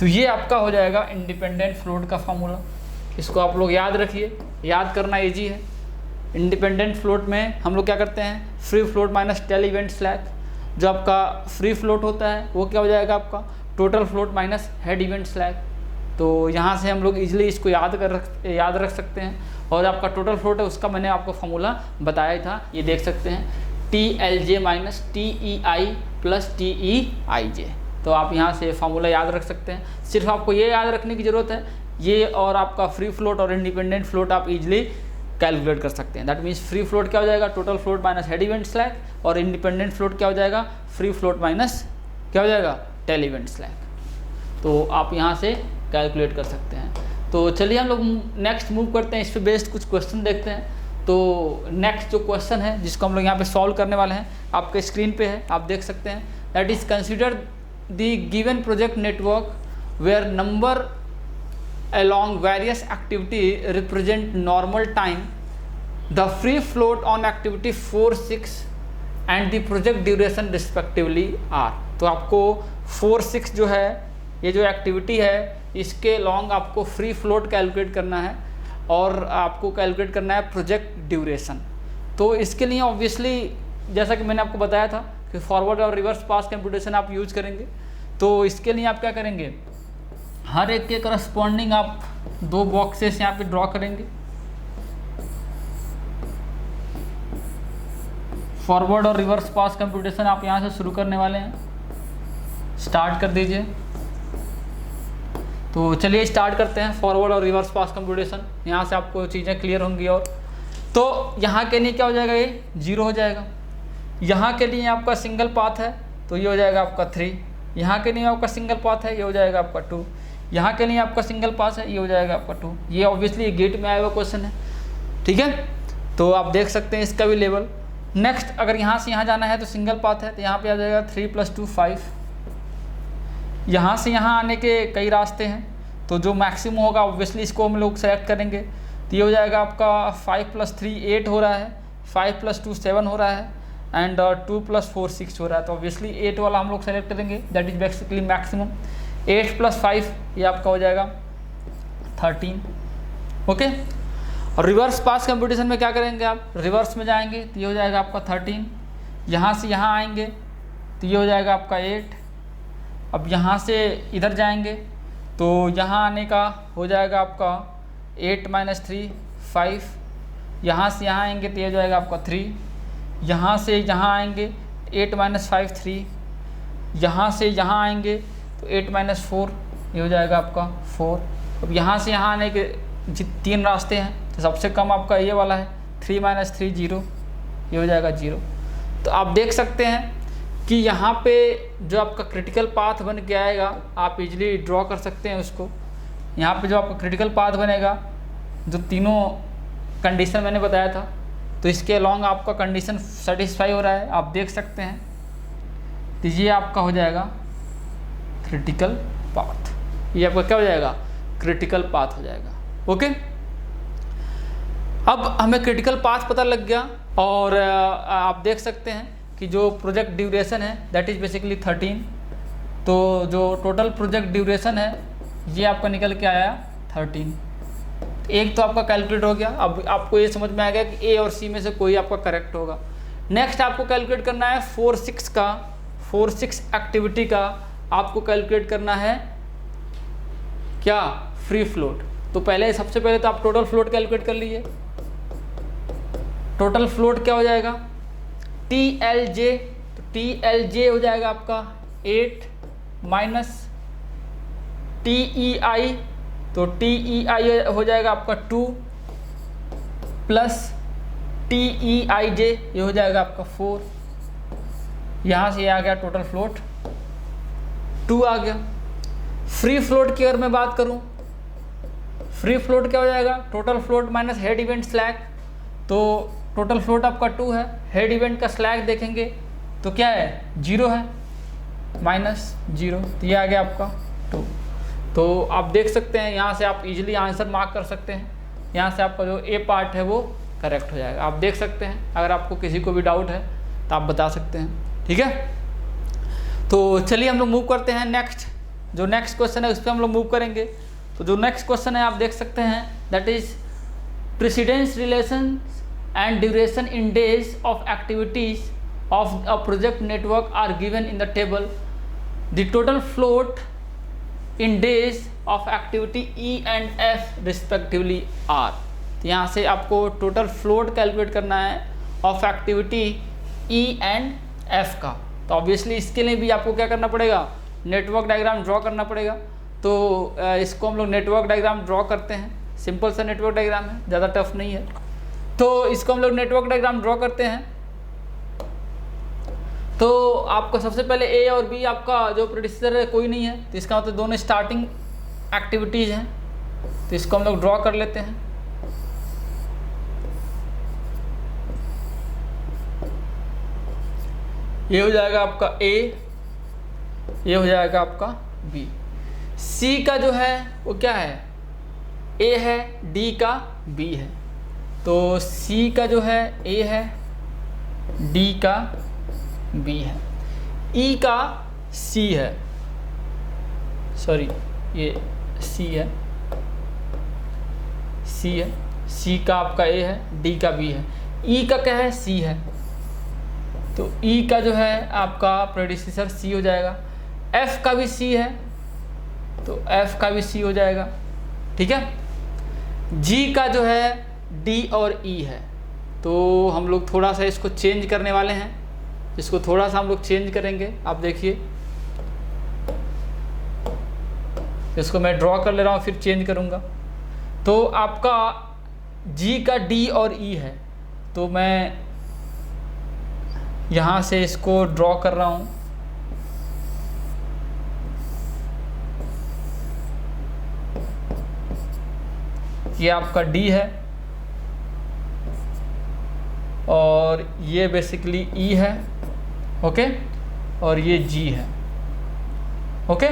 तो ये आपका हो जाएगा इंडिपेंडेंट फ्लोट का फॉर्मूला। इसको आप लोग याद रखिए, याद करना इजी है। इंडिपेंडेंट फ्लोट में हम लोग क्या करते हैं, free float minus tail event slack. जो आपका फ्री फ्लोट होता है वो क्या हो जाएगा आपका total float minus head event slack. तो यहाँ से हम लोग इजीली इसको याद रख सकते हैं। और आपका टोटल फ्लोट है उसका मैंने आपको फॉर्मूला बताया था, ये देख सकते हैं, TLJ minus TEI plus TEIJ। तो आप यहाँ से फॉर्मूला याद रख सकते हैं। सिर्फ आपको ये याद रखने की ज़रूरत है, ये और आपका फ्री फ्लोट और इंडिपेंडेंट फ्लोट आप इजीली कैलकुलेट कर सकते हैं। दैट मीन्स फ्री फ्लोट क्या हो जाएगा, total float minus head event slack, और इंडिपेंडेंट फ्लोट क्या हो जाएगा, फ्री फ्लोट माइनस क्या हो जाएगा, टेल इवेंट स्लैक। तो आप यहाँ से कैलकुलेट कर सकते हैं। तो चलिए हम लोग नेक्स्ट मूव करते हैं, इस पे बेस्ड कुछ क्वेश्चन देखते हैं। तो नेक्स्ट जो क्वेश्चन है जिसको हम लोग यहाँ पे सॉल्व करने वाले हैं आपके स्क्रीन पे है, आप देख सकते हैं। That is consider the given project network where number along various activity represent normal time, the free float on activity 4, 6 and the project duration respectively are। तो आपको 4, 6 जो है ये जो एक्टिविटी है इसके लॉन्ग आपको फ्री फ्लोट कैलकुलेट करना है और आपको कैलकुलेट करना है प्रोजेक्ट ड्यूरेशन। तो इसके लिए ऑब्वियसली जैसा कि मैंने आपको बताया था कि फॉरवर्ड और रिवर्स पास कंप्यूटेशन आप यूज करेंगे। तो इसके लिए आप क्या करेंगे, हर एक के करस्पॉन्डिंग आप 2 बॉक्सेस यहाँ पे ड्रॉ करेंगे। फॉरवर्ड और रिवर्स पास कंप्यूटेशन आप यहाँ से शुरू करने वाले हैं, स्टार्ट कर दीजिए। तो चलिए स्टार्ट करते हैं फॉरवर्ड और रिवर्स पास कंप्यूटेशन। यहाँ से आपको चीज़ें क्लियर होंगी। और तो यहाँ के लिए क्या हो जाएगा, ये 0 हो जाएगा। यहाँ के लिए आपका सिंगल पाथ है तो ये हो जाएगा आपका 3। यहाँ के लिए आपका सिंगल पाथ है, ये हो जाएगा आपका 2। यहाँ के लिए आपका सिंगल पास है, ये हो जाएगा आपका 2। ये ऑब्वियसली गेट में आया हुआ क्वेश्चन है, ठीक है। तो आप देख सकते हैं इसका भी लेवल। नेक्स्ट अगर यहाँ से यहाँ जाना है तो सिंगल पाथ है, तो यहाँ पे आ जाएगा 3 + 2 5। यहाँ से यहाँ आने के कई रास्ते हैं, तो जो मैक्सिमम होगा ऑब्वियसली इसको हम लोग सेलेक्ट करेंगे। तो ये हो जाएगा आपका 5 + 3 8 हो रहा है, 5 + 2 7 हो रहा है एंड 2 + 4 6 हो रहा है। तो ऑब्वियसली 8 वाला हम लोग सेलेक्ट करेंगे, दैट इज बेसिकली मैक्सिमम। 8 + 5 ये आपका हो जाएगा 13, ओके। और रिवर्स पास कंप्यूटेशन में क्या करेंगे, आप रिवर्स में जाएंगे तो ये हो जाएगा आपका 13। यहाँ से यहाँ आएंगे तो ये हो जाएगा आपका 8। अब यहाँ से इधर जाएंगे तो यहाँ आने का हो जाएगा आपका 8 - 3 5। यहाँ से यहाँ आएंगे तो ये हो जाएगा आपका 3। यहाँ से यहाँ आएंगे 8 - 5 3। यहाँ से यहाँ आएंगे तो 8 - 4 ये हो जाएगा आपका 4। अब यहाँ से यहाँ आने के 3 रास्ते हैं, तो सबसे कम आपका ये वाला है 3 - 3 0, ये हो जाएगा 0। तो आप देख सकते हैं कि यहाँ पे जो आपका क्रिटिकल पाथ बन के आएगा आप इजीली ड्रॉ कर सकते हैं उसको। यहाँ पे जो आपका क्रिटिकल पाथ बनेगा, जो तीनों कंडीशन मैंने बताया था, तो इसके अलॉन्ग आपका कंडीशन सेटिस्फाई हो रहा है, आप देख सकते हैं। तो ये आपका हो जाएगा क्रिटिकल पाथ, ये आपका क्या हो जाएगा, क्रिटिकल पाथ हो जाएगा, ओके। अब हमें क्रिटिकल पाथ पता लग गया और आप देख सकते हैं कि जो प्रोजेक्ट ड्यूरेशन है दैट इज़ बेसिकली 13। तो जो टोटल प्रोजेक्ट ड्यूरेशन है ये आपका निकल के आया 13। एक तो आपका कैलकुलेट हो गया। अब आपको ये समझ में आ गया कि ए और सी में से कोई आपका करेक्ट होगा। नेक्स्ट आपको कैलकुलेट करना है 4/6 का, 4/6 एक्टिविटी का आपको कैलकुलेट करना है क्या, फ्री फ्लोट। तो पहले सबसे पहले तो आप टोटल फ्लोट कैलकुलेट कर लीजिए। टोटल फ्लोट क्या हो जाएगा, TLJ। तो TLJ हो जाएगा आपका 8 माइनस TEI, तो TEI हो जाएगा आपका 2 प्लस TEIJ ये हो जाएगा आपका 4। यहाँ से आ गया टोटल फ्लोट 2 आ गया। फ्री फ्लोट की अगर मैं बात करूँ, फ्री फ्लोट क्या हो जाएगा, total float minus head event slag. तो टोटल फ्लोट आपका 2 है, हेड इवेंट का स्लैग देखेंगे तो क्या है, 0 है, -0। तो ये आ गया आपका 2। तो आप देख सकते हैं यहाँ से आप इजीली आंसर मार्क कर सकते हैं। यहाँ से आपका जो ए पार्ट है वो करेक्ट हो जाएगा। आप देख सकते हैं, अगर आपको किसी को भी डाउट है तो आप बता सकते हैं, ठीक है। तो चलिए हम लोग मूव करते हैं नेक्स्ट। जो नेक्स्ट क्वेश्चन है उस पर हम लोग मूव करेंगे। तो जो नेक्स्ट क्वेश्चन है आप देख सकते हैं, that is precedence relation and duration in days of activities of a project network are given in the table. The total float in days of activity E and F respectively are. तो यहाँ से आपको total float calculate करना है of activity E and F का। तो obviously इसके लिए भी आपको क्या करना पड़ेगा, नेटवर्क डायग्राम ड्रॉ करना पड़ेगा। तो इसको हम लोग नेटवर्क डायग्राम ड्रॉ करते हैं। सिंपल सा नेटवर्क डायग्राम है, ज़्यादा टफ नहीं है। तो इसको हम लोग नेटवर्क डायग्राम ड्रॉ करते हैं। तो आपको सबसे पहले ए और बी आपका जो प्रेडिसेसर है कोई नहीं है, तो इसका मतलब दोनों स्टार्टिंग एक्टिविटीज़ हैं। तो इसको हम लोग ड्रॉ कर लेते हैं। ये हो जाएगा आपका ए, ये हो जाएगा आपका बी। सी का जो है वो क्या है, ए है, डी का बी है। तो सी का जो है ए है, डी का बी है, ई का सी है, सॉरी ये सी है, सी है, सी का आपका ए है, डी का बी है, ई का क्या है, सी है, तो ई का जो है आपका प्रेडिसेसर सी हो जाएगा। एफ का भी सी है तो एफ का भी सी हो जाएगा, ठीक है। जी का जो है डी और ई है, तो हम लोग थोड़ा सा इसको चेंज करने वाले हैं, इसको थोड़ा सा हम लोग चेंज करेंगे। आप देखिए इसको मैं ड्रॉ कर ले रहा हूँ, फिर चेंज करूँगा। तो आपका जी का डी और ई है, तो मैं यहाँ से इसको ड्रॉ कर रहा हूँ। ये आपका डी है और ये बेसिकली ई है, ओके, और ये जी है, ओके।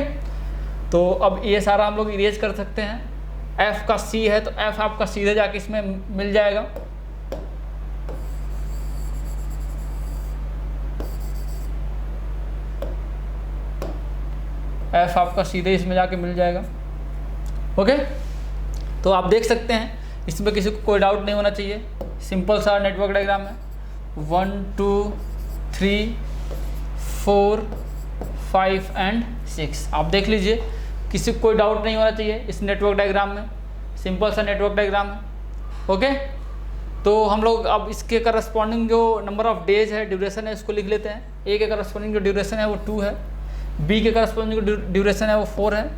तो अब ये सारा हम लोग इरेज कर सकते हैं। एफ का सी है तो एफ आपका सीधे जाके इसमें मिल जाएगा, एफ आपका सीधे इसमें जाके मिल जाएगा, ओके। तो आप देख सकते हैं इसमें किसी को कोई डाउट नहीं होना चाहिए, सिंपल सा नेटवर्क डायग्राम है। 1 2 3 4 5 एंड 6 आप देख लीजिए, किसी को कोई डाउट नहीं होना चाहिए इस नेटवर्क डायग्राम में, सिंपल सा नेटवर्क डायग्राम है, ओके। तो हम लोग अब इसके करस्पॉन्डिंग जो नंबर ऑफ डेज है, ड्यूरेशन है, इसको लिख लेते हैं। ए के करस्पॉन्डिंग जो ड्यूरेशन है वो 2 है, बी के करस्पॉन्डिंग जो ड्यूरेशन है वो 4 है,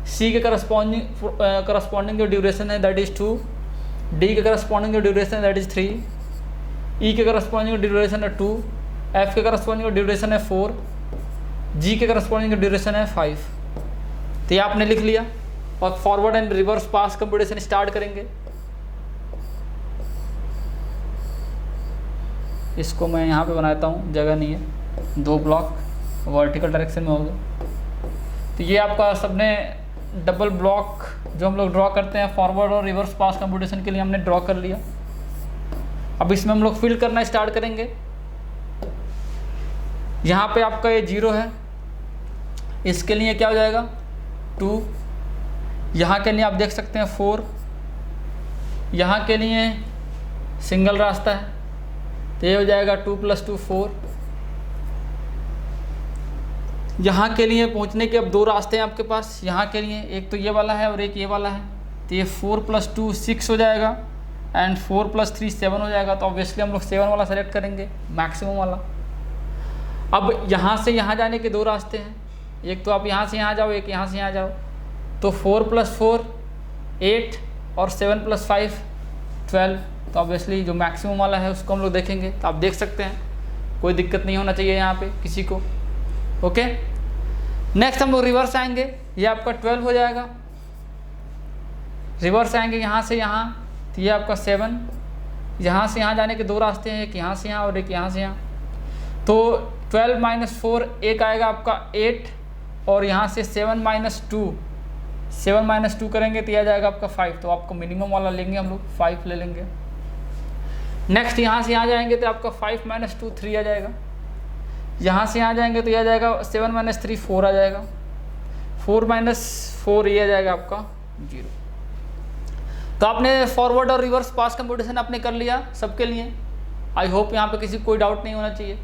सी के करस्पॉन्डिंग जो ड्यूरेशन है दैट इज़ 2, डी के करस्पॉन्डिंग जो ड्यूरेशन है दैट इज़ 3, ई के करस्पॉन्डिंग जो ड्यूरेशन है 2, एफ के करस्पॉन्डिंग जो ड्यूरेशन है 4, जी के करस्पॉन्डिंग जो ड्यूरेशन है 5। तो ये आपने लिख लिया और forward and reverse pass computation start करेंगे। इसको मैं यहाँ पे बनाता हूँ, जगह नहीं है, 2 ब्लॉक वर्टिकल डायरेक्शन में होगा। तो ये आपका सबने डबल ब्लॉक जो हम लोग ड्रॉ करते हैं फॉरवर्ड और रिवर्स पास कंप्यूटेशन के लिए हमने ड्रॉ कर लिया। अब इसमें हम लोग फिल करना स्टार्ट करेंगे। यहाँ पे आपका ये 0 है, इसके लिए क्या हो जाएगा 2, यहाँ के लिए आप देख सकते हैं 4, यहाँ के लिए सिंगल रास्ता है तो ये हो जाएगा 2 + 2 4। यहाँ के लिए पहुँचने के अब 2 रास्ते हैं आपके पास, यहाँ के लिए एक तो ये वाला है और एक ये वाला है, तो ये 4 + 2 6 हो जाएगा एंड 4 + 3 7 हो जाएगा। तो ऑब्वियसली हम लोग 7 वाला सेलेक्ट करेंगे, मैक्सिमम वाला। अब यहाँ से यहाँ जाने के 2 रास्ते हैं, एक तो आप यहाँ से यहाँ जाओ, एक यहाँ से यहाँ जाओ, तो 4 + 4 8 और 7 + 5 12। तो ऑब्वियसली जो मैक्सिमम वाला है उसको हम लोग देखेंगे। तो आप देख सकते हैं कोई दिक्कत नहीं होना चाहिए यहाँ पे किसी को, ओके। नेक्स्ट हम लोग रिवर्स आएंगे, ये आपका 12 हो जाएगा। रिवर्स आएंगे यहाँ से यहाँ, तो ये आपका 7, यहाँ से यहाँ जाने के 2 रास्ते हैं, एक यहाँ से यहाँ और एक यहाँ से यहाँ। तो 12 - 4 एक आएगा आपका 8 और यहाँ से 7 - 2 7 - 2 करेंगे तो यह आ जाएगा आपका 5। तो आपको मिनिमम वाला लेंगे हम लोग, 5 ले लेंगे। नेक्स्ट यहाँ से यहाँ जाएंगे तो आपका 5 - 2 3 आ जाएगा। यहाँ से यहाँ जाएंगे तो यह आ जाएगा 7 - 3 4 आ जाएगा। 4 - 4 ये आ जाएगा आपका 0। तो आपने फॉरवर्ड और रिवर्स पास कंप्यूटेशन आपने कर लिया सबके लिए। आई होप यहाँ पे किसी को कोई डाउट नहीं होना चाहिए।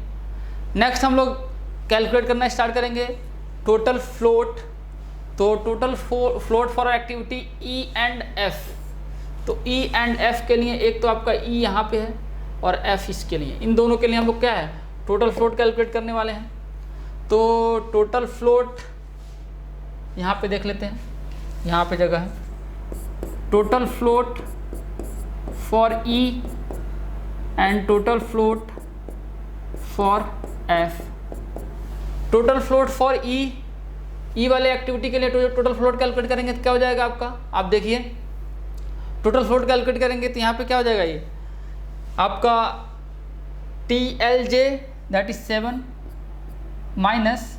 नेक्स्ट हम लोग कैलकुलेट करना स्टार्ट करेंगे टोटल फ्लोट। तो total float for activity E and F. तो ई एंड एफ के लिए एक तो आपका ई यहाँ पे है और एफ इसके लिए, इन दोनों के लिए हम लोग क्या है टोटल फ्लोट कैलकुलेट करने वाले हैं। तो टोटल फ्लोट यहाँ पे देख लेते हैं, यहाँ पे जगह है। Total float for E and total float for F. Total float for E वाले एक्टिविटी के लिए टोटल फ्लोट कैलकुलेट करेंगे तो क्या हो जाएगा आपका, आप देखिए टोटल फ्लोट कैलकुलेट करेंगे तो यहाँ पे क्या हो जाएगा, ये आपका TLJ दैट इज 7 माइनस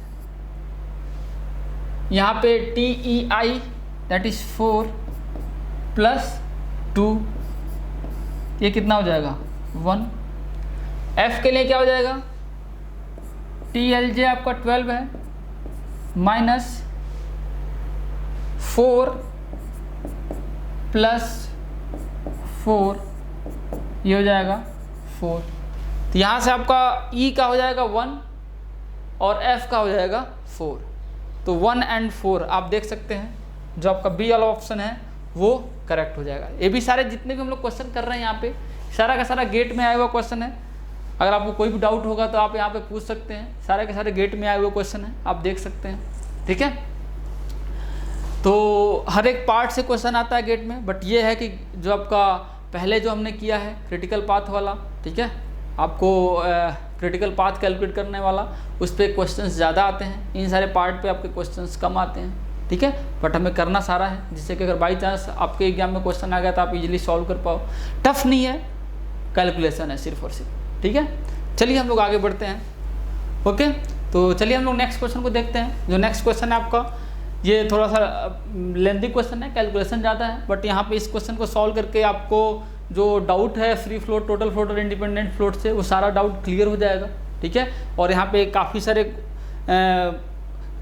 यहाँ पे TEI दैट इज 4 प्लस 2, ये कितना हो जाएगा 1। F के लिए क्या हो जाएगा, TLJ आपका 12 है माइनस 4 + 4 ये हो जाएगा 4। तो यहाँ से आपका E का हो जाएगा 1 और F का हो जाएगा 4। तो 1 और 4 आप देख सकते हैं, जो आपका बी वाला ऑप्शन है वो करेक्ट हो जाएगा। ये भी सारे जितने भी हम लोग क्वेश्चन कर रहे हैं यहाँ पे सारा का सारा गेट में आया हुआ क्वेश्चन है। अगर आपको कोई भी डाउट होगा तो आप यहाँ पे पूछ सकते हैं, सारे के सारे गेट में आए हुए क्वेश्चन है, आप देख सकते हैं। ठीक है, तो हर एक पार्ट से क्वेश्चन आता है गेट में, बट ये है कि जो आपका पहले जो हमने किया है क्रिटिकल पाथ वाला, ठीक है, आपको क्रिटिकल पाथ कैलकुलेट करने वाला, उस पर क्वेश्चंस ज़्यादा आते हैं, इन सारे पार्ट पे आपके क्वेश्चंस कम आते हैं। ठीक है, बट हमें करना सारा है, जिससे कि अगर बाई चांस आपके एग्जाम में क्वेश्चन आ गया तो आप इजीली सॉल्व कर पाओ। टफ नहीं है, कैलकुलेशन है सिर्फ और सिर्फ। ठीक है, चलिए हम लोग आगे बढ़ते हैं। ओके, तो चलिए हम लोग नेक्स्ट क्वेश्चन को देखते हैं। जो नेक्स्ट क्वेश्चन है आपका, ये थोड़ा सा लेंथी क्वेश्चन है, कैलकुलेशन ज़्यादा है, बट यहाँ पे इस क्वेश्चन को सॉल्व करके आपको जो डाउट है फ्री फ्लोट, टोटल फ्लोट और इंडिपेंडेंट फ्लोट से, वो सारा डाउट क्लियर हो जाएगा। ठीक है, और यहाँ पे काफ़ी सारे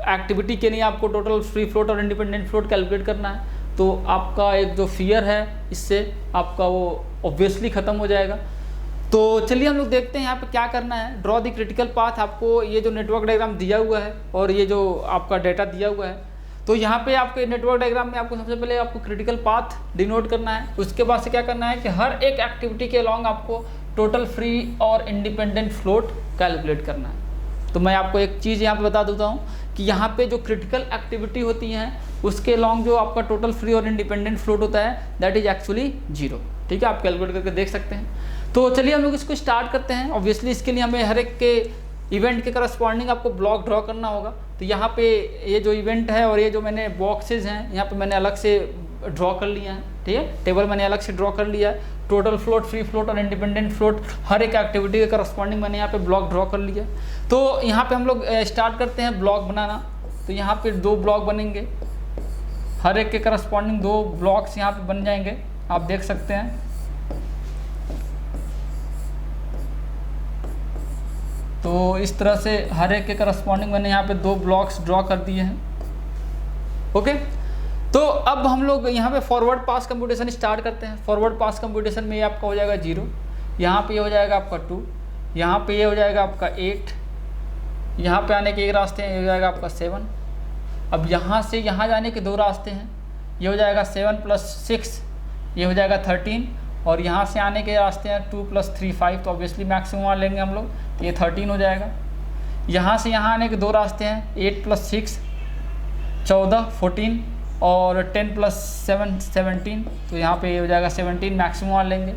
एक्टिविटी के लिए आपको टोटल फ्री फ्लोट और इंडिपेंडेंट फ्लोट कैलकुलेट करना है, तो आपका एक जो फियर है इससे आपका वो ऑब्वियसली ख़त्म हो जाएगा। तो चलिए हम लोग देखते हैं यहाँ पे क्या करना है। ड्रॉ द क्रिटिकल पाथ, आपको ये जो नेटवर्क डायग्राम दिया हुआ है और ये जो आपका डेटा दिया हुआ है, तो यहाँ पे आपके नेटवर्क डायग्राम में आपको सबसे पहले आपको क्रिटिकल पाथ डिनोट करना है। उसके बाद से क्या करना है कि हर एक एक्टिविटी के अलॉन्ग आपको टोटल फ्री और इंडिपेंडेंट फ्लोट कैलकुलेट करना है। तो मैं आपको एक चीज़ यहाँ पे बता देता हूँ कि यहाँ पे जो क्रिटिकल एक्टिविटी होती हैं उसके अलॉन्ग जो आपका टोटल फ्री और इंडिपेंडेंट फ्लोट होता है दैट इज एक्चुअली 0। ठीक है, आप कैलकुलेट करके देख सकते हैं। तो चलिए हम लोग इसको स्टार्ट करते हैं। ऑब्वियसली इसके लिए हमें हर एक के इवेंट के करस्पॉन्डिंग आपको ब्लॉक ड्रॉ करना होगा। तो यहाँ पे ये जो इवेंट है और ये जो मैंने बॉक्सेज हैं यहाँ पे मैंने अलग से ड्रॉ कर लिया है। ठीक है, टेबल मैंने अलग से ड्रॉ कर लिया है। टोटल फ्लोट, फ्री फ्लोट और इंडिपेंडेंट फ्लोट, हर एक एक्टिविटी के करस्पॉन्डिंग मैंने यहाँ पे ब्लॉक ड्रॉ कर लिया। तो यहाँ पे हम लोग स्टार्ट करते हैं ब्लॉक बनाना। तो यहाँ पे 2 ब्लॉक बनेंगे, हर एक के करस्पॉन्डिंग 2 ब्लॉक्स यहाँ पे बन जाएंगे, आप देख सकते हैं। तो इस तरह से हर एक के करस्पॉन्डिंग मैंने यहाँ पे 2 ब्लॉक्स ड्रॉ कर दिए हैं। ओके, तो अब हम लोग यहाँ पे फॉरवर्ड पास कंप्यूटेशन स्टार्ट करते हैं। फॉरवर्ड पास कंप्यूटेशन में ये आपका हो जाएगा 0, यहाँ पे ये हो जाएगा आपका 2, यहाँ पे ये हो जाएगा आपका 8, यहाँ पे आने के एक रास्ते हैं, ये हो जाएगा आपका 7। अब यहाँ से यहाँ जाने के 2 रास्ते हैं, ये हो जाएगा 7 + 6, ये हो जाएगा 13, और यहाँ से आने के रास्ते हैं 2 + 3 5, तो ऑब्वियसली मैक्सिमम लेंगे हम लोग, तो ये 13 हो जाएगा। यहाँ से यहाँ आने के 2 रास्ते हैं, 8 + 6 14 14, और 10 + 7 17, तो यहाँ पे ये हो जाएगा 17, मैक्सिमम लेंगे।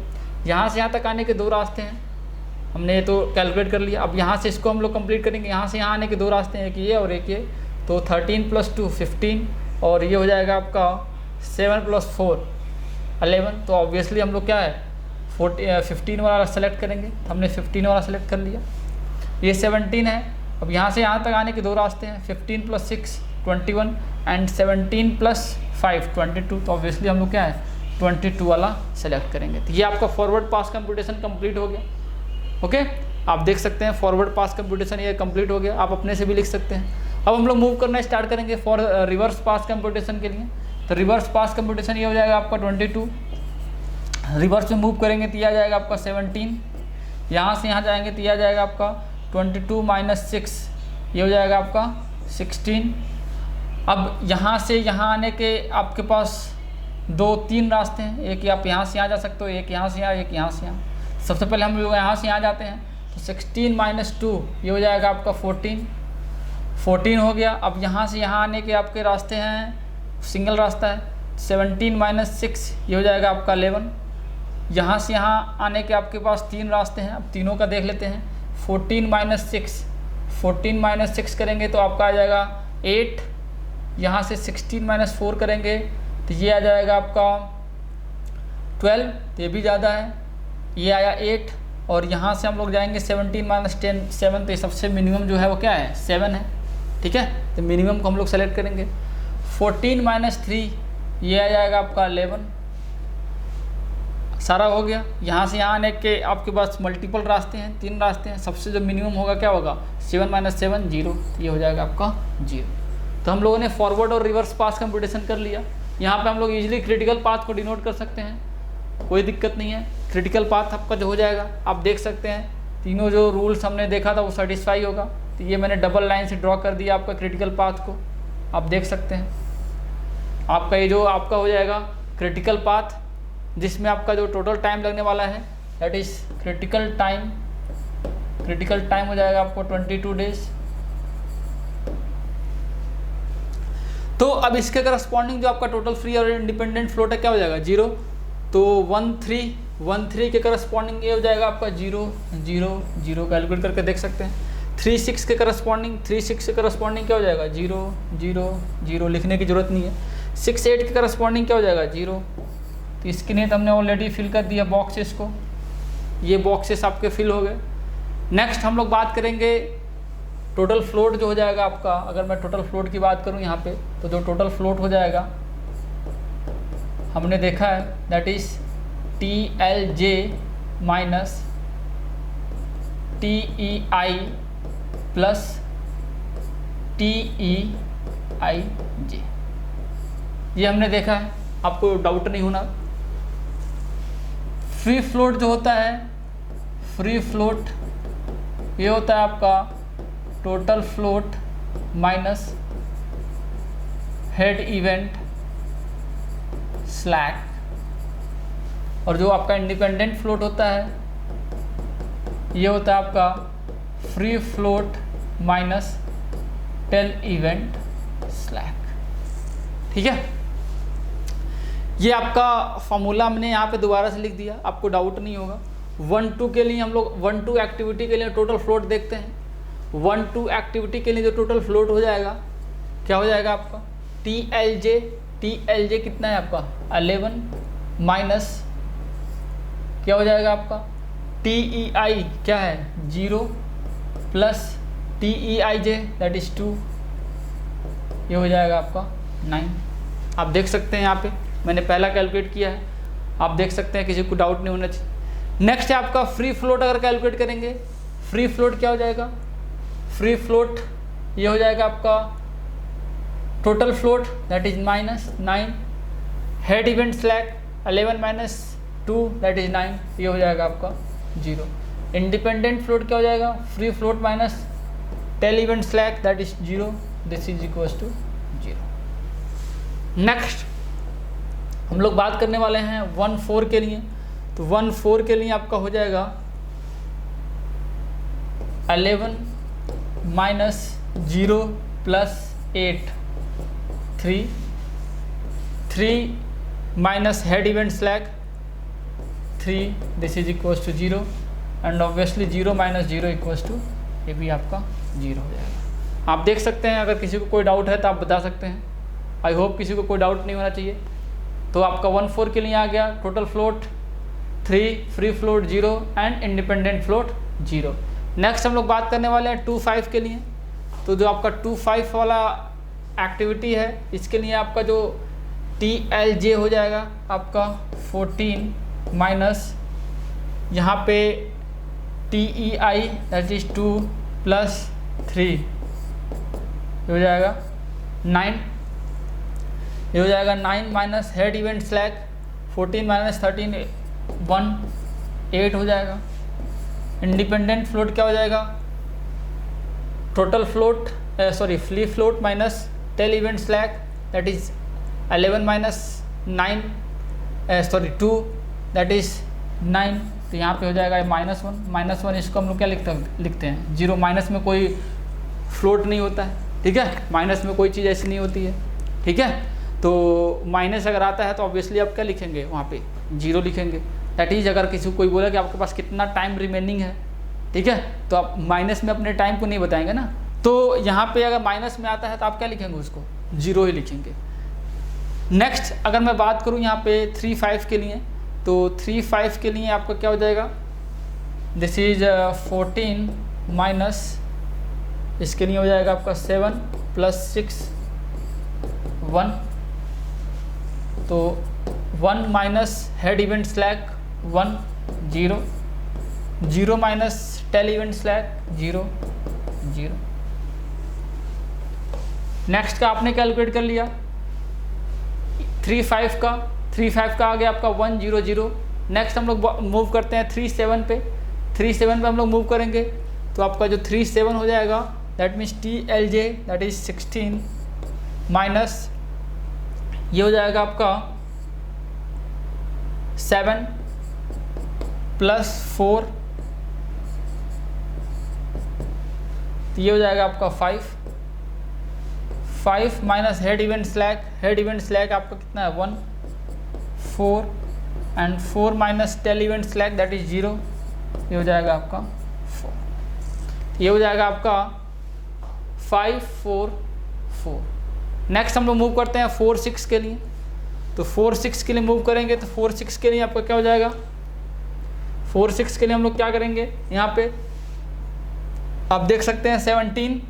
यहाँ से यहाँ तक आने के 2 रास्ते हैं, हमने ये तो कैलकुलेट कर लिया। अब यहाँ से इसको हम लोग कंप्लीट करेंगे। यहाँ से यहाँ आने के 2 रास्ते हैं, एक ये और एक ये, तो 13 + 2 15, और ये हो जाएगा आपका 7 + 4 11। तो ऑब्वियसली हम लोग क्या है 15 वाला सेलेक्ट करेंगे, हमने 15 वाला सेलेक्ट कर लिया। ये 17 है। अब यहाँ से यहाँ तक आने के 2 रास्ते हैं, 15 + 6 21 एंड 17 + 5 22, तो ऑब्वियसली हम लोग क्या है 22 वाला सेलेक्ट करेंगे। तो ये आपका फॉरवर्ड पास कंप्यूटेशन कंप्लीट हो गया। ओके, आप देख सकते हैं फॉरवर्ड पास कंप्यूटेशन ये कंप्लीट हो गया, आप अपने से भी लिख सकते हैं। अब हम लोग मूव करना स्टार्ट करेंगे फॉर रिवर्स पास कंप्यूटेशन के लिए। तो रिवर्स पास कंप्यूटेशन ये हो जाएगा आपका 22, रिवर्स में मूव करेंगे तो यह आ जाएगा आपका 17, यहाँ से यहाँ जाएंगे तो यह आ जाएगा आपका 22 - 6, ये हो जाएगा आपका 16। अब यहाँ से यहाँ आने के आपके पास 2-3 रास्ते हैं, एक आप यहाँ से यहाँ जा सकते हो, एक यहाँ से यहाँ, एक यहाँ से यहाँ। सबसे पहले हम लोग यहाँ से यहाँ जाते हैं, तो 16 - 2 ये हो जाएगा आपका 14 हो गया। अब यहाँ से यहाँ आने के आपके रास्ते हैं, सिंगल रास्ता है, 17 - 6 ये हो जाएगा आपका 11। यहाँ से यहाँ आने के आपके पास 3 रास्ते हैं, अब तीनों का देख लेते हैं। 14 - 6 करेंगे तो आपका आ जाएगा 8, यहाँ से 16 - 4 करेंगे तो ये आ जाएगा आपका 12, तो ये भी ज़्यादा है, ये आया 8, और यहाँ से हम लोग जाएंगे 17 - 10 7, तो ये सबसे मिनिमम जो है वो क्या है 7 है। ठीक है, तो मिनिमम को हम लोग सेलेक्ट करेंगे। 14 - 3 ये आ जाएगा आपका 11, सारा हो गया। यहाँ से यहाँ आने के आपके पास मल्टीपल रास्ते हैं, 3 रास्ते हैं, सबसे जो मिनिमम होगा क्या होगा 7 - 7 0, ये हो जाएगा आपका 0। तो हम लोगों ने फॉरवर्ड और रिवर्स पास कंप्यूटेशन कर लिया। यहाँ पे हम लोग इजीली क्रिटिकल पाथ को डिनोट कर सकते हैं, कोई दिक्कत नहीं है। क्रिटिकल पाथ आपका जो हो जाएगा, आप देख सकते हैं तीनों जो रूल्स हमने देखा था वो सेटिस्फाई होगा। तो ये मैंने डबल लाइन से ड्रॉ कर दिया आपका क्रिटिकल पाथ को, आप देख सकते हैं। आपका ये जो आपका हो जाएगा क्रिटिकल पाथ, जिसमें आपका जो टोटल टाइम लगने वाला है दैट इज क्रिटिकल टाइम हो जाएगा आपको 22 डेज। तो अब इसके करस्पॉन्डिंग जो आपका टोटल फ्री और इंडिपेंडेंट फ्लोट है क्या हो जाएगा 0। तो 13 के करस्पॉन्डिंग ये हो जाएगा आपका 0 0 0, कैलकुलेट करके देख सकते हैं। 36 के करस्पॉन्डिंग क्या हो जाएगा 0 0 0, लिखने की जरूरत नहीं है। 68 के करस्पॉन्डिंग क्या हो जाएगा 0। तो इसके लिए हमने ऑलरेडी फिल कर दिया बॉक्सेस को, ये बॉक्सेस आपके फिल हो गए। नेक्स्ट हम लोग बात करेंगे टोटल फ्लोट जो हो जाएगा आपका। अगर मैं टोटल फ्लोट की बात करूं यहाँ पे, तो जो टोटल फ्लोट हो जाएगा हमने देखा है that is TLJ minus TEI plus TEIJ, ये हमने देखा है, आपको डाउट नहीं होना। फ्री फ्लोट जो होता है, फ्री फ्लोट ये होता है आपका total float minus head event slack, और जो आपका इंडिपेंडेंट फ्लोट होता है ये होता है आपका free float minus tail event slack. ठीक है, ये आपका फॉर्मूला हमने यहाँ पे दोबारा से लिख दिया, आपको डाउट नहीं होगा। 1-2 के लिए हम लोग 1-2 एक्टिविटी के लिए टोटल फ्लोट देखते हैं। 1-2 एक्टिविटी के लिए जो टोटल फ्लोट हो जाएगा क्या हो जाएगा आपका TLJ कितना है आपका 11 माइनस क्या हो जाएगा आपका TEI क्या है 0 प्लस TEIJ दैट इज 2, ये हो जाएगा आपका 9। आप देख सकते हैं यहाँ पे मैंने पहला कैलकुलेट किया है, आप देख सकते हैं, किसी को डाउट नहीं होना चाहिए। नेक्स्ट है आपका फ्री फ्लोट। अगर कैलकुलेट करेंगे फ्री फ्लोट क्या हो जाएगा, फ्री फ्लोट ये हो जाएगा आपका total float that is -9, head event slack 11 minus 2 that is 9, ये हो जाएगा आपका 0। इंडिपेंडेंट फ्लोट क्या हो जाएगा, free float minus tail event slack that is 0, this is equals to 0। Next हम लोग बात करने वाले हैं 1-4 के लिए। तो 1-4 के लिए आपका हो जाएगा 11 minus 0 plus 8 3 minus head event slack 3, this is equals to 0, and obviously 0 minus 0 equals to ये भी आपका 0 हो जाएगा। आप देख सकते हैं, अगर किसी को कोई डाउट है तो आप बता सकते हैं। आई होप किसी को कोई डाउट नहीं होना चाहिए। तो आपका 1-4 के लिए आ गया total float 3, free float 0 and independent float 0। Next हम लोग बात करने वाले हैं 2-5 के लिए। तो जो आपका 2-5 वाला एक्टिविटी है, इसके लिए आपका जो TLJ हो जाएगा आपका 14 माइनस यहाँ पे TEI दैट इज 2 प्लस 3 हो जाएगा 9, ये हो जाएगा 9 minus head event slack 14 minus 13 1 8 हो जाएगा। इंडिपेंडेंट फ्लोट क्या हो जाएगा, total float free float minus tail event slack that is 11 minus 2 that is 9, तो यहाँ पे हो जाएगा -1 इसको हम लोग क्या लिखते हैं 0। माइनस में कोई फ्लोट नहीं होता है, ठीक है, माइनस में कोई चीज़ ऐसी नहीं होती है, ठीक है। तो माइनस अगर आता है तो ऑब्वियसली आप क्या लिखेंगे, वहाँ पे 0 लिखेंगे। दैट इज अगर किसी को कोई बोला कि आपके पास कितना टाइम रिमेनिंग है, ठीक है, तो आप माइनस में अपने टाइम को नहीं बताएंगे ना। तो यहाँ पे अगर माइनस में आता है तो आप क्या लिखेंगे, उसको 0 ही लिखेंगे। नेक्स्ट अगर मैं बात करूँ यहाँ पे 3-5 के लिए, तो 3-5 के लिए आपका क्या हो जाएगा, दिस इज 14 माइनस इसके लिए हो जाएगा आपका 7 प्लस 6 1, तो 1 minus head event slack 1 0 0 minus tail event slack 0 0। Next का आपने कैलकुलेट कर लिया, 35 का आ गया आपका 100। नेक्स्ट हम लोग मूव करते हैं 37 पे, 37 पे हम लोग मूव करेंगे तो आपका जो 37 हो जाएगा that means TLJ that is 16 minus ये हो जाएगा आपका 7 प्लस 4, तो ये हो जाएगा आपका 5 माइनस हेड इवेंट स्लैक आपका कितना है 1, 4 and 4 minus tail event slack that is 0, ये हो जाएगा आपका 4, ये हो जाएगा आपका 5 4 4। नेक्स्ट हम लोग मूव करते हैं 4 6 के लिए, तो 4 6 के लिए मूव करेंगे तो 4 6 के लिए आपका क्या हो जाएगा, 4 6 के लिए हम लोग क्या करेंगे, यहाँ पे आप देख सकते हैं 17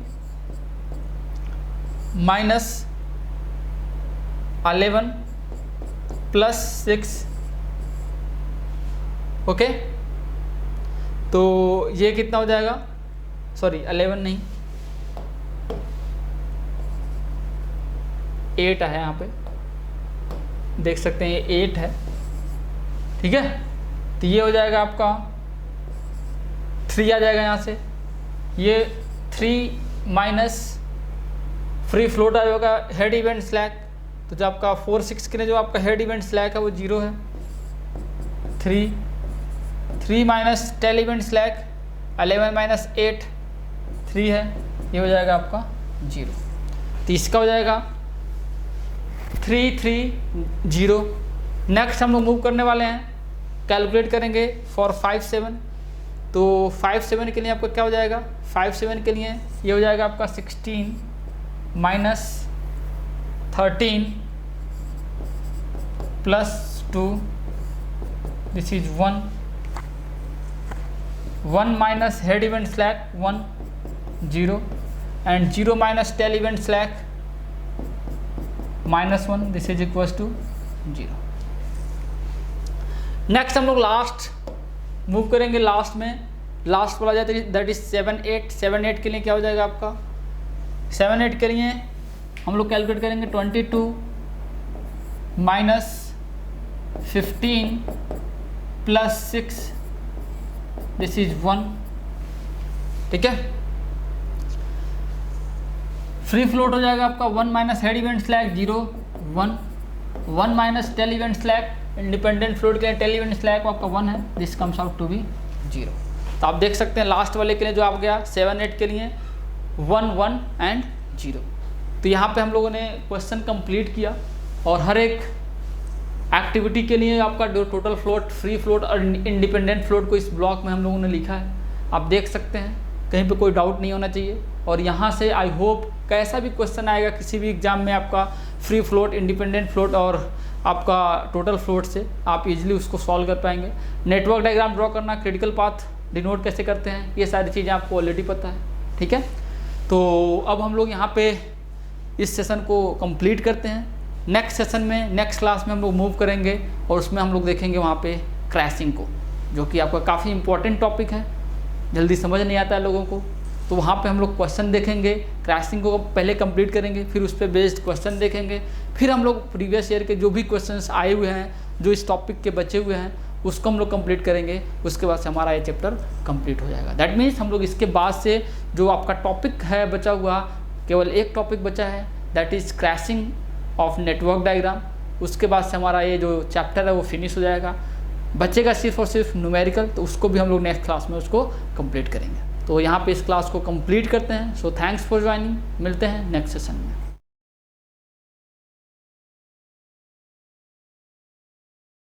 माइनस 11 प्लस 6, ओके, तो ये कितना हो जाएगा, सॉरी 11 नहीं 8 है, यहाँ पे देख सकते हैं ये 8 है, ठीक है। तो ये हो जाएगा आपका 3 आ जाएगा यहाँ से, ये 3 माइनस फ्री फ्लोट आ जाएगा हेड इवेंट स्लैक, तो जो आपका 4 6 के लिए जो आपका हेड इवेंट स्लैक है वो 0 है, 3 minus tail event slack 11 minus 8 3 है, ये हो जाएगा आपका 0, तो इसका हो जाएगा 3 3 0। नेक्स्ट हम लोग मूव करने वाले हैं, कैलकुलेट करेंगे फॉर 5 7, तो 5 7 के लिए आपका क्या हो जाएगा, 5 7 के लिए ये हो जाएगा आपका 16 minus 13 plus 2 this is 1 minus head event slack 1 0 and 0 minus tail event slack -1 this is equals to 0। Next हम लोग लास्ट मूव करेंगे, लास्ट वाला जाता है दैट इज 7 8 के लिए क्या हो जाएगा आपका, 7 8 के लिए हम लोग कैलकुलेट करेंगे 22 माइनस 15 प्लस 6 दिस इज 1, ठीक है। फ्री फ्लोट हो जाएगा आपका 1 minus head event slack 0 1 minus tail event slack, independent float के लिए टेल इवेंट स्लैक आपका 1 है, this comes out to be 0। तो आप देख सकते हैं लास्ट वाले के लिए जो आप गया 7 8 के लिए 1 1 एंड 0। तो यहाँ पे हम लोगों ने क्वेश्चन कंप्लीट किया और हर एक एक्टिविटी के लिए आपका जो टोटल फ्लोट, फ्री फ्लोट और इंडिपेंडेंट फ्लोट को इस ब्लॉक में हम लोगों ने लिखा है, आप देख सकते हैं, कहीं पे कोई डाउट नहीं होना चाहिए। और यहाँ से आई होप कैसा भी क्वेश्चन आएगा किसी भी एग्जाम में आपका फ्री फ्लोट, इंडिपेंडेंट फ्लोट और आपका टोटल फ्लोट से आप इजीली उसको सॉल्व कर पाएंगे। नेटवर्क डायग्राम ड्रॉ करना, क्रिटिकल पाथ डिनोट कैसे करते हैं, ये सारी चीज़ें आपको ऑलरेडी पता है, ठीक है। तो अब हम लोग यहाँ पे इस सेशन को कंप्लीट करते हैं। नेक्स्ट सेशन में, नेक्स्ट क्लास में हम लोग मूव करेंगे और उसमें हम लोग देखेंगे वहाँ पे क्रैशिंग को, जो कि आपका काफ़ी इंपॉर्टेंट टॉपिक है, जल्दी समझ नहीं आता है लोगों को। तो वहाँ पे हम लोग क्वेश्चन देखेंगे, क्रैशिंग को पहले कंप्लीट करेंगे, फिर उस पर बेस्ड क्वेश्चन देखेंगे, फिर हम लोग प्रीवियस ईयर के जो भी क्वेश्चंस आए हुए हैं, जो इस टॉपिक के बचे हुए हैं, उसको हम लोग कंप्लीट करेंगे। उसके बाद से हमारा ये चैप्टर कंप्लीट हो जाएगा। दैट मीन्स हम लोग इसके बाद से जो आपका टॉपिक है बचा हुआ, केवल एक टॉपिक बचा है, that is crashing of network diagram. उसके बाद से हमारा ये जो चैप्टर है वो फिनिश हो जाएगा। बचेगा सिर्फ और सिर्फ न्यूमेरिकल, तो उसको भी हम लोग नेक्स्ट क्लास में उसको कंप्लीट करेंगे। तो यहाँ पे इस क्लास को कंप्लीट करते हैं। सो थैंक्स फॉर ज्वाइनिंग, मिलते हैं नेक्स्ट सेशन में।